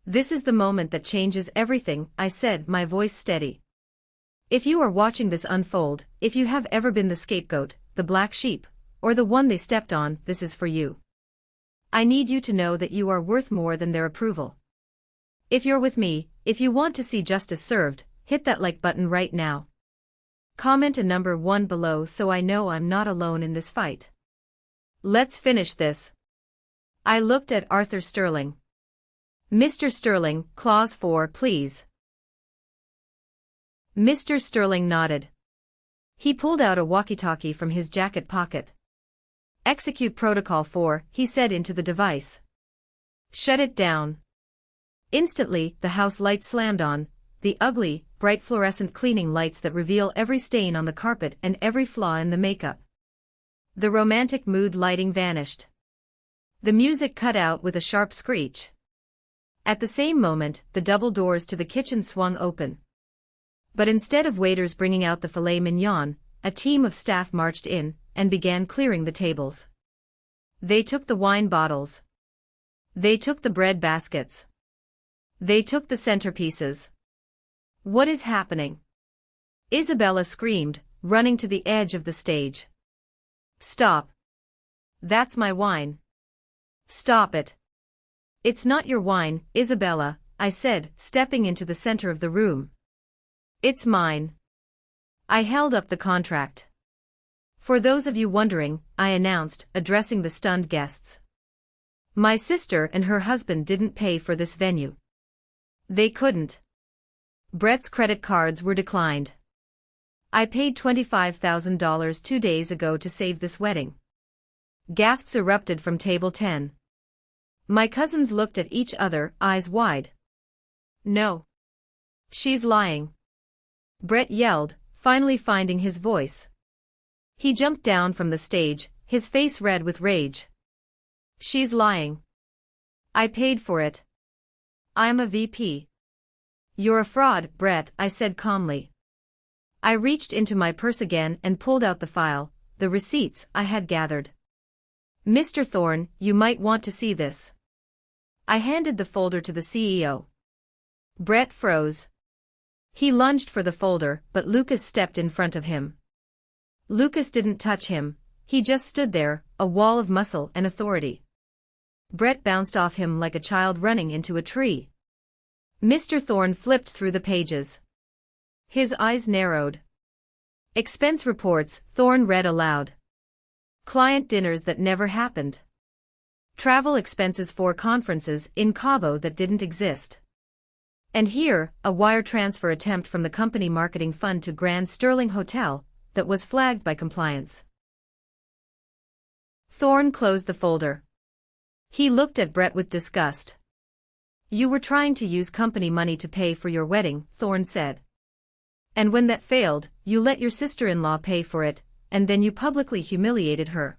This is the moment that changes everything, I said, my voice steady. If you are watching this unfold, if you have ever been the scapegoat, the black sheep, or the one they stepped on, this is for you. I need you to know that you are worth more than their approval. If you're with me, if you want to see justice served, hit that like button right now. Comment a number 1 below so I know I'm not alone in this fight. Let's finish this. I looked at Arthur Sterling. Mr. Sterling, clause 4, please. Mr. Sterling nodded. He pulled out a walkie-talkie from his jacket pocket. Execute Protocol 4, he said into the device. Shut it down. Instantly, the house lights slammed on, the ugly, bright fluorescent cleaning lights that reveal every stain on the carpet and every flaw in the makeup. The romantic mood lighting vanished. The music cut out with a sharp screech. At the same moment, the double doors to the kitchen swung open. But instead of waiters bringing out the filet mignon, a team of staff marched in and began clearing the tables. They took the wine bottles. They took the bread baskets. They took the centerpieces. What is happening? Isabella screamed, running to the edge of the stage. Stop. That's my wine. Stop it. It's not your wine, Isabella, I said, stepping into the center of the room. It's mine. I held up the contract. For those of you wondering, I announced, addressing the stunned guests. My sister and her husband didn't pay for this venue. They couldn't. Brett's credit cards were declined. I paid $25,000 2 days ago to save this wedding. Gasps erupted from table 10. My cousins looked at each other, eyes wide. No. She's lying. Brett yelled, finally finding his voice. He jumped down from the stage, his face red with rage. She's lying. I paid for it. I'm a VP. You're a fraud, Brett, I said calmly. I reached into my purse again and pulled out the file, the receipts I had gathered. Mr. Thorne, you might want to see this. I handed the folder to the CEO. Brett froze. He lunged for the folder, but Lucas stepped in front of him. Lucas didn't touch him, he just stood there, a wall of muscle and authority. Brett bounced off him like a child running into a tree. Mr. Thorne flipped through the pages. His eyes narrowed. Expense reports, Thorne read aloud. Client dinners that never happened. Travel expenses for conferences in Cabo that didn't exist. And here, a wire transfer attempt from the company marketing fund to Grand Sterling Hotel that was flagged by compliance. Thorne closed the folder. He looked at Brett with disgust. You were trying to use company money to pay for your wedding, Thorne said. And when that failed, you let your sister-in-law pay for it, and then you publicly humiliated her.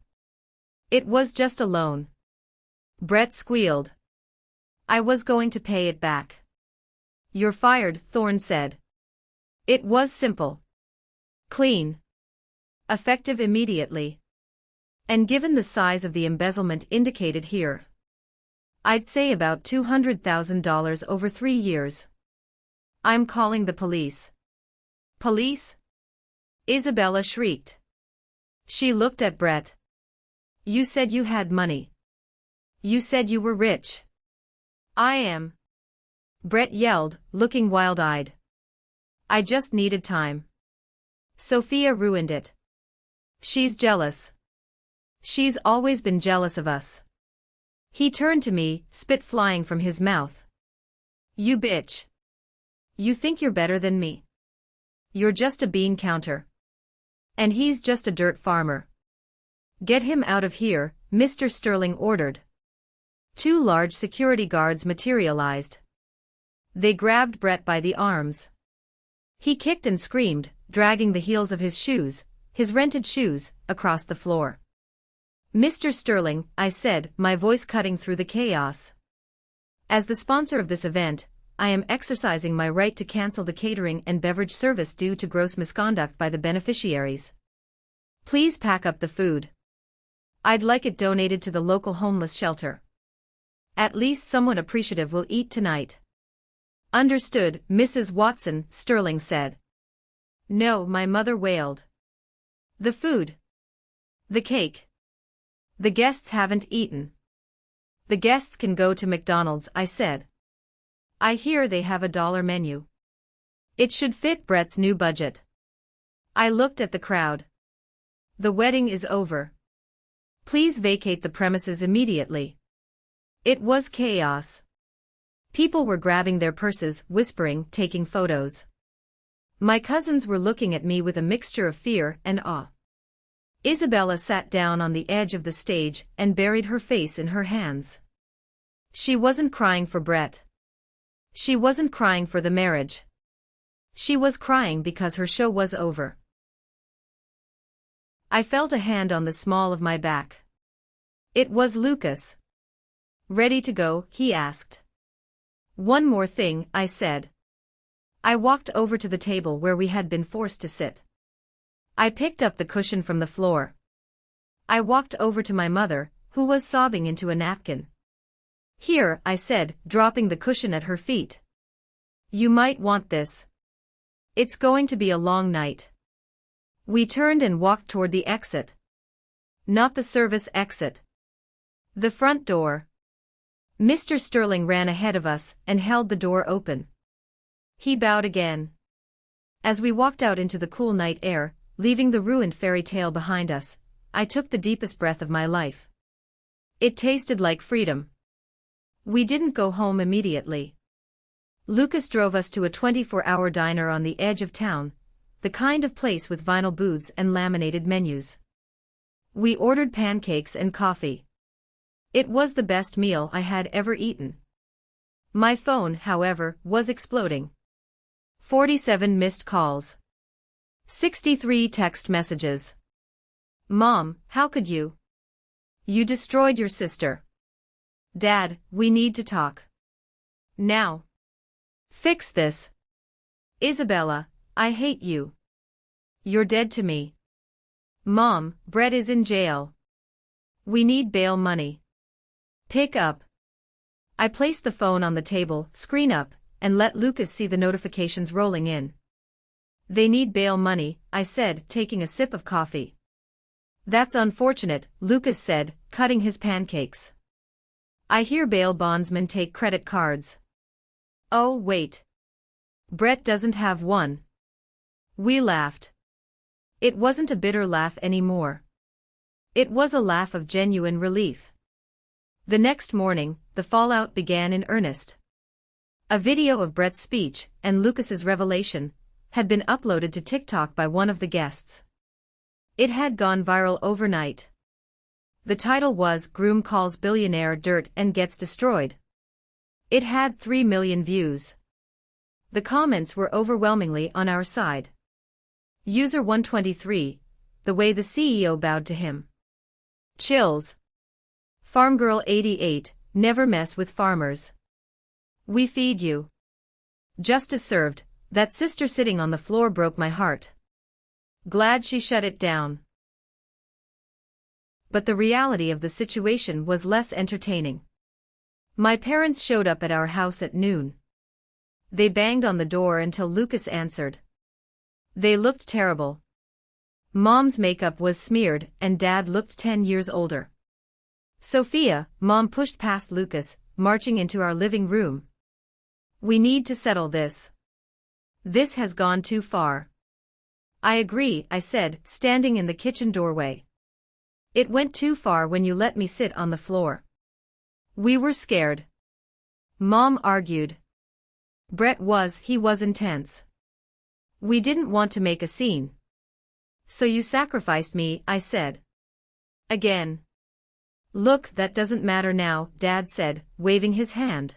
It was just a loan. Brett squealed. I was going to pay it back. You're fired, Thorne said. It was simple. Clean. Effective immediately. And given the size of the embezzlement indicated here, I'd say about $200,000 over 3 years. I'm calling the police. Police? Isabella shrieked. She looked at Brett. You said you had money. You said you were rich. I am. Brett yelled, looking wild-eyed. I just needed time. Sophia ruined it. She's jealous. She's always been jealous of us. He turned to me, spit flying from his mouth. You bitch. You think you're better than me? You're just a bean counter. And he's just a dirt farmer. Get him out of here, Mr. Sterling ordered. 2 large security guards materialized. They grabbed Brett by the arms. He kicked and screamed, dragging the heels of his shoes, his rented shoes, across the floor. Mr. Sterling, I said, my voice cutting through the chaos. As the sponsor of this event, I am exercising my right to cancel the catering and beverage service due to gross misconduct by the beneficiaries. Please pack up the food. I'd like it donated to the local homeless shelter. At least someone appreciative will eat tonight. Understood, Mrs. Watson, Sterling said. No, my mother wailed. The food. The cake. The guests haven't eaten. The guests can go to McDonald's, I said. I hear they have a $1 menu. It should fit Brett's new budget. I looked at the crowd. The wedding is over. Please vacate the premises immediately. It was chaos. People were grabbing their purses, whispering, taking photos. My cousins were looking at me with a mixture of fear and awe. Isabella sat down on the edge of the stage and buried her face in her hands. She wasn't crying for Brett. She wasn't crying for the marriage. She was crying because her show was over. I felt a hand on the small of my back. It was Lucas. Ready to go, he asked. One more thing, I said. I walked over to the table where we had been forced to sit. I picked up the cushion from the floor. I walked over to my mother, who was sobbing into a napkin. Here, I said, dropping the cushion at her feet. You might want this. It's going to be a long night. We turned and walked toward the exit. Not the service exit. The front door. Mr. Sterling ran ahead of us and held the door open. He bowed again. As we walked out into the cool night air, leaving the ruined fairy tale behind us, I took the deepest breath of my life. It tasted like freedom. We didn't go home immediately. Lucas drove us to a 24-hour diner on the edge of town, the kind of place with vinyl booths and laminated menus. We ordered pancakes and coffee. It was the best meal I had ever eaten. My phone, however, was exploding. 47 missed calls. 63 text messages. Mom, how could you? You destroyed your sister. Dad, we need to talk. Now. Fix this. Isabella, I hate you. You're dead to me. Mom, Brett is in jail. We need bail money. Pick up. I placed the phone on the table, screen up, and let Lucas see the notifications rolling in. They need bail money, I said, taking a sip of coffee. That's unfortunate, Lucas said, cutting his pancakes. I hear bail bondsmen take credit cards. Oh, wait. Brett doesn't have one. We laughed. It wasn't a bitter laugh anymore. It was a laugh of genuine relief. The next morning, the fallout began in earnest. A video of Brett's speech, and Lucas's revelation, had been uploaded to TikTok by one of the guests. It had gone viral overnight. The title was Groom Calls Billionaire Dirt and Gets Destroyed. It had 3 million views. The comments were overwhelmingly on our side. User 123, the way the CEO bowed to him. Chills. Farmgirl 88, never mess with farmers. We feed you. Justice served, That sister sitting on the floor broke my heart. Glad she shut it down. But the reality of the situation was less entertaining. My parents showed up at our house at noon. They banged on the door until Lucas answered. They looked terrible. Mom's makeup was smeared and Dad looked 10 years older. Sophia, Mom pushed past Lucas, marching into our living room. We need to settle this. This has gone too far. I agree, I said, standing in the kitchen doorway. It went too far when you let me sit on the floor. We were scared. Mom argued. He was intense. We didn't want to make a scene. So you sacrificed me, I said. Again. Look, that doesn't matter now, Dad said, waving his hand.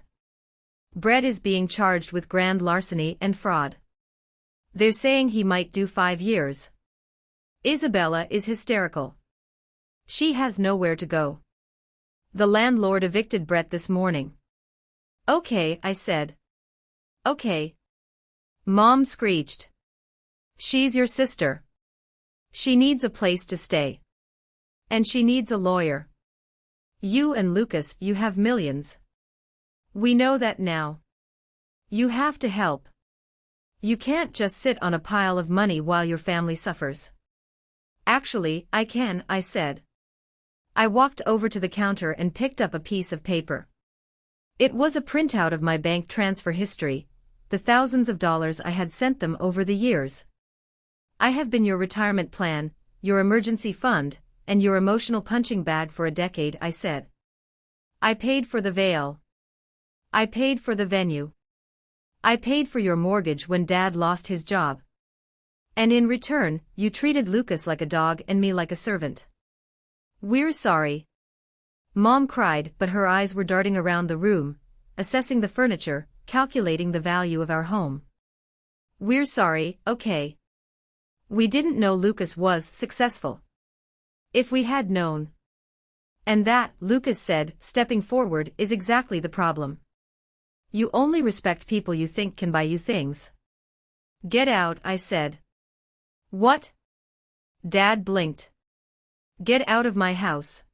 Brett is being charged with grand larceny and fraud. They're saying he might do 5 years. Isabella is hysterical. She has nowhere to go. The landlord evicted Brett this morning. Okay, I said. Okay. Mom screeched. She's your sister. She needs a place to stay. And she needs a lawyer. You and Lucas, you have millions. We know that now. You have to help. You can't just sit on a pile of money while your family suffers. Actually, I can, I said. I walked over to the counter and picked up a piece of paper. It was a printout of my bank transfer history, the thousands of dollars I had sent them over the years. I have been your retirement plan, your emergency fund, and your emotional punching bag for a decade, I said. I paid for the veil. I paid for the venue. I paid for your mortgage when Dad lost his job. And in return, you treated Lucas like a dog and me like a servant. We're sorry. Mom cried, but her eyes were darting around the room, assessing the furniture, calculating the value of our home. We're sorry, okay. We didn't know Lucas was successful. If we had known. And that, Lucas said, stepping forward, is exactly the problem. You only respect people you think can buy you things. Get out, I said. What? Dad blinked. Get out of my house.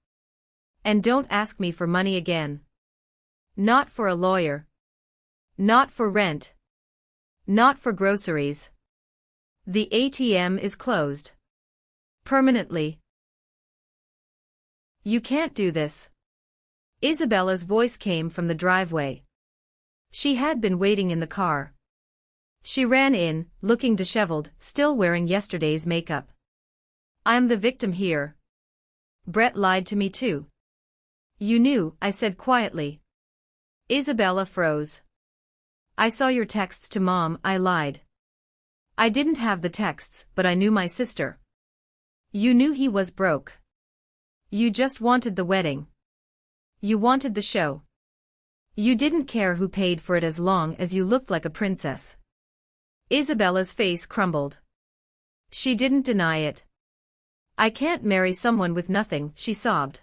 And don't ask me for money again. Not for a lawyer. Not for rent. Not for groceries. The ATM is closed. Permanently. You can't do this. Isabella's voice came from the driveway. She had been waiting in the car. She ran in, looking disheveled, still wearing yesterday's makeup. I'm the victim here. Brett lied to me too. You knew, I said quietly. Isabella froze. I saw your texts to Mom, I lied. I didn't have the texts, but I knew my sister. You knew he was broke. You just wanted the wedding. You wanted the show. You didn't care who paid for it as long as you looked like a princess. Isabella's face crumbled. She didn't deny it. I can't marry someone with nothing, she sobbed.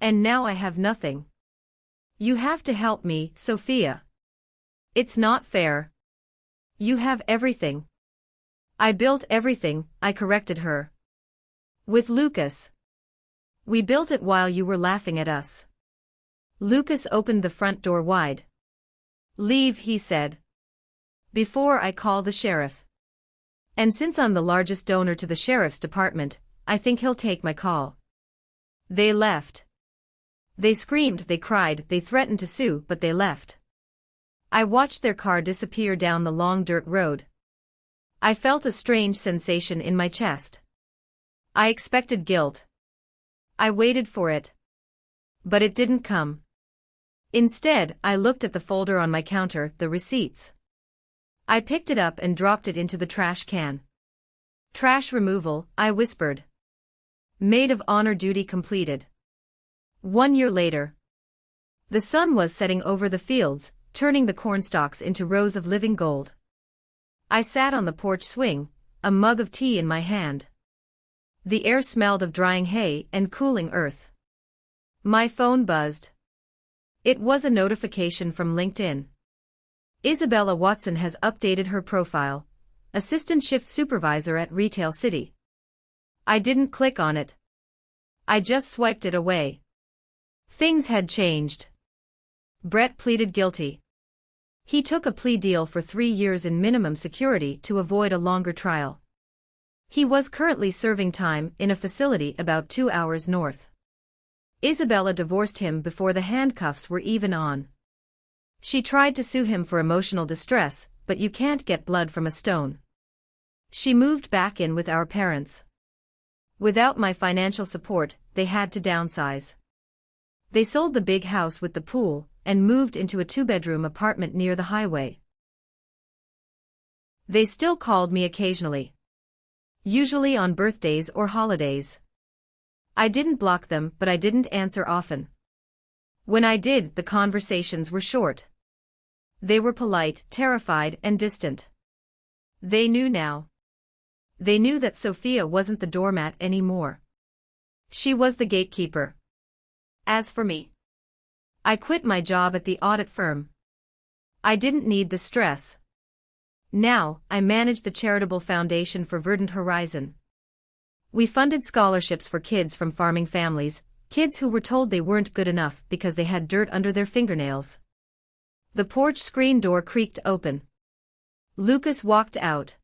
And now I have nothing. You have to help me, Sophia. It's not fair. You have everything. I built everything, I corrected her. With Lucas. We built it while you were laughing at us. Lucas opened the front door wide. Leave, he said. Before I call the sheriff. And since I'm the largest donor to the sheriff's department, I think he'll take my call. They left. They screamed, they cried, they threatened to sue, but they left. I watched their car disappear down the long dirt road. I felt a strange sensation in my chest. I expected guilt. I waited for it. But it didn't come. Instead, I looked at the folder on my counter, the receipts. I picked it up and dropped it into the trash can. Trash removal, I whispered. Maid of honor duty completed. 1 year later. The sun was setting over the fields, turning the cornstalks into rows of living gold. I sat on the porch swing, a mug of tea in my hand. The air smelled of drying hay and cooling earth. My phone buzzed. It was a notification from LinkedIn. Isabella Watson has updated her profile. Assistant shift supervisor at Retail City. I didn't click on it. I just swiped it away. Things had changed. Brett pleaded guilty. He took a plea deal for 3 years in minimum security to avoid a longer trial. He was currently serving time in a facility about 2 hours north. Isabella divorced him before the handcuffs were even on. She tried to sue him for emotional distress, but you can't get blood from a stone. She moved back in with our parents. Without my financial support, they had to downsize. They sold the big house with the pool and moved into a 2-bedroom apartment near the highway. They still called me occasionally. Usually on birthdays or holidays. I didn't block them, but I didn't answer often. When I did, the conversations were short. They were polite, terrified, and distant. They knew now. They knew that Sophia wasn't the doormat anymore. She was the gatekeeper. As for me, I quit my job at the audit firm. I didn't need the stress. Now, I manage the charitable foundation for Verdant Horizon. We funded scholarships for kids from farming families, kids who were told they weren't good enough because they had dirt under their fingernails. The porch screen door creaked open. Lucas walked out.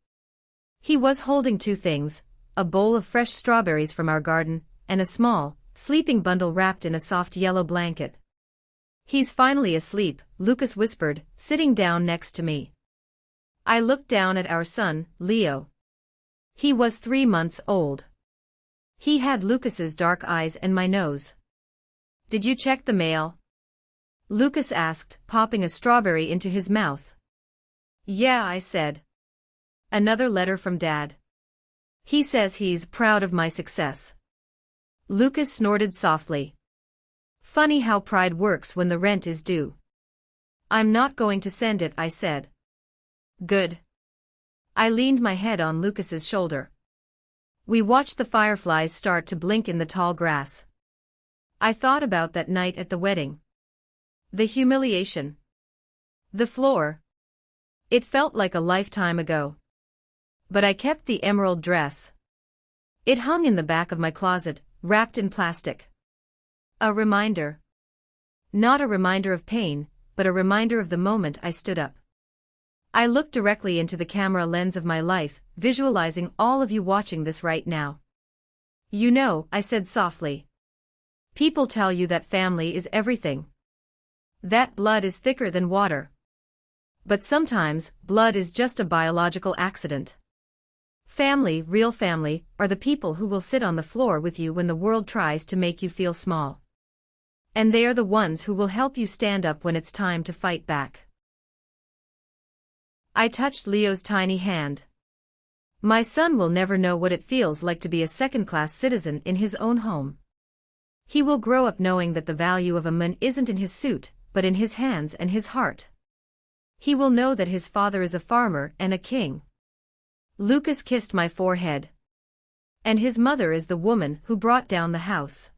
He was holding 2 things, a bowl of fresh strawberries from our garden, and a small, sleeping bundle wrapped in a soft yellow blanket. He's finally asleep, Lucas whispered, sitting down next to me. I looked down at our son, Leo. He was 3 months old. He had Lucas's dark eyes and my nose. Did you check the mail? Lucas asked, popping a strawberry into his mouth. Yeah, I said. Another letter from Dad. He says he's proud of my success. Lucas snorted softly. Funny how pride works when the rent is due. I'm not going to send it, I said. Good. I leaned my head on Lucas's shoulder. We watched the fireflies start to blink in the tall grass. I thought about that night at the wedding. The humiliation. The floor. It felt like a lifetime ago. But I kept the emerald dress. It hung in the back of my closet, wrapped in plastic. A reminder. Not a reminder of pain, but a reminder of the moment I stood up. I looked directly into the camera lens of my life, visualizing all of you watching this right now. You know, I said softly. People tell you that family is everything. That blood is thicker than water. But sometimes, blood is just a biological accident. Family, real family, are the people who will sit on the floor with you when the world tries to make you feel small. And they are the ones who will help you stand up when it's time to fight back. I touched Leo's tiny hand. My son will never know what it feels like to be a second-class citizen in his own home. He will grow up knowing that the value of a man isn't in his suit, but in his hands and his heart. He will know that his father is a farmer and a king. Lucas kissed my forehead. And his mother is the woman who brought down the house.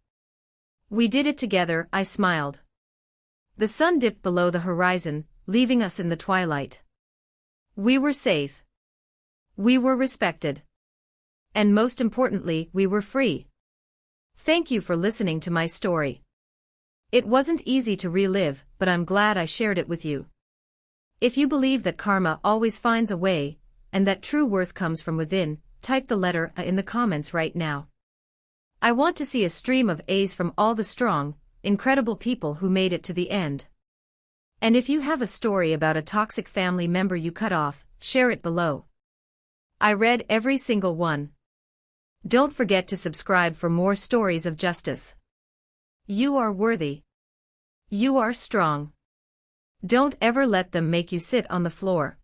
We did it together, I smiled. The sun dipped below the horizon, leaving us in the twilight. We were safe. We were respected. And most importantly, we were free. Thank you for listening to my story. It wasn't easy to relive, but I'm glad I shared it with you. If you believe that karma always finds a way, and that true worth comes from within, type the letter A in the comments right now. I want to see a stream of A's from all the strong, incredible people who made it to the end. And if you have a story about a toxic family member you cut off, share it below. I read every single one. Don't forget to subscribe for more stories of justice. You are worthy. You are strong. Don't ever let them make you sit on the floor.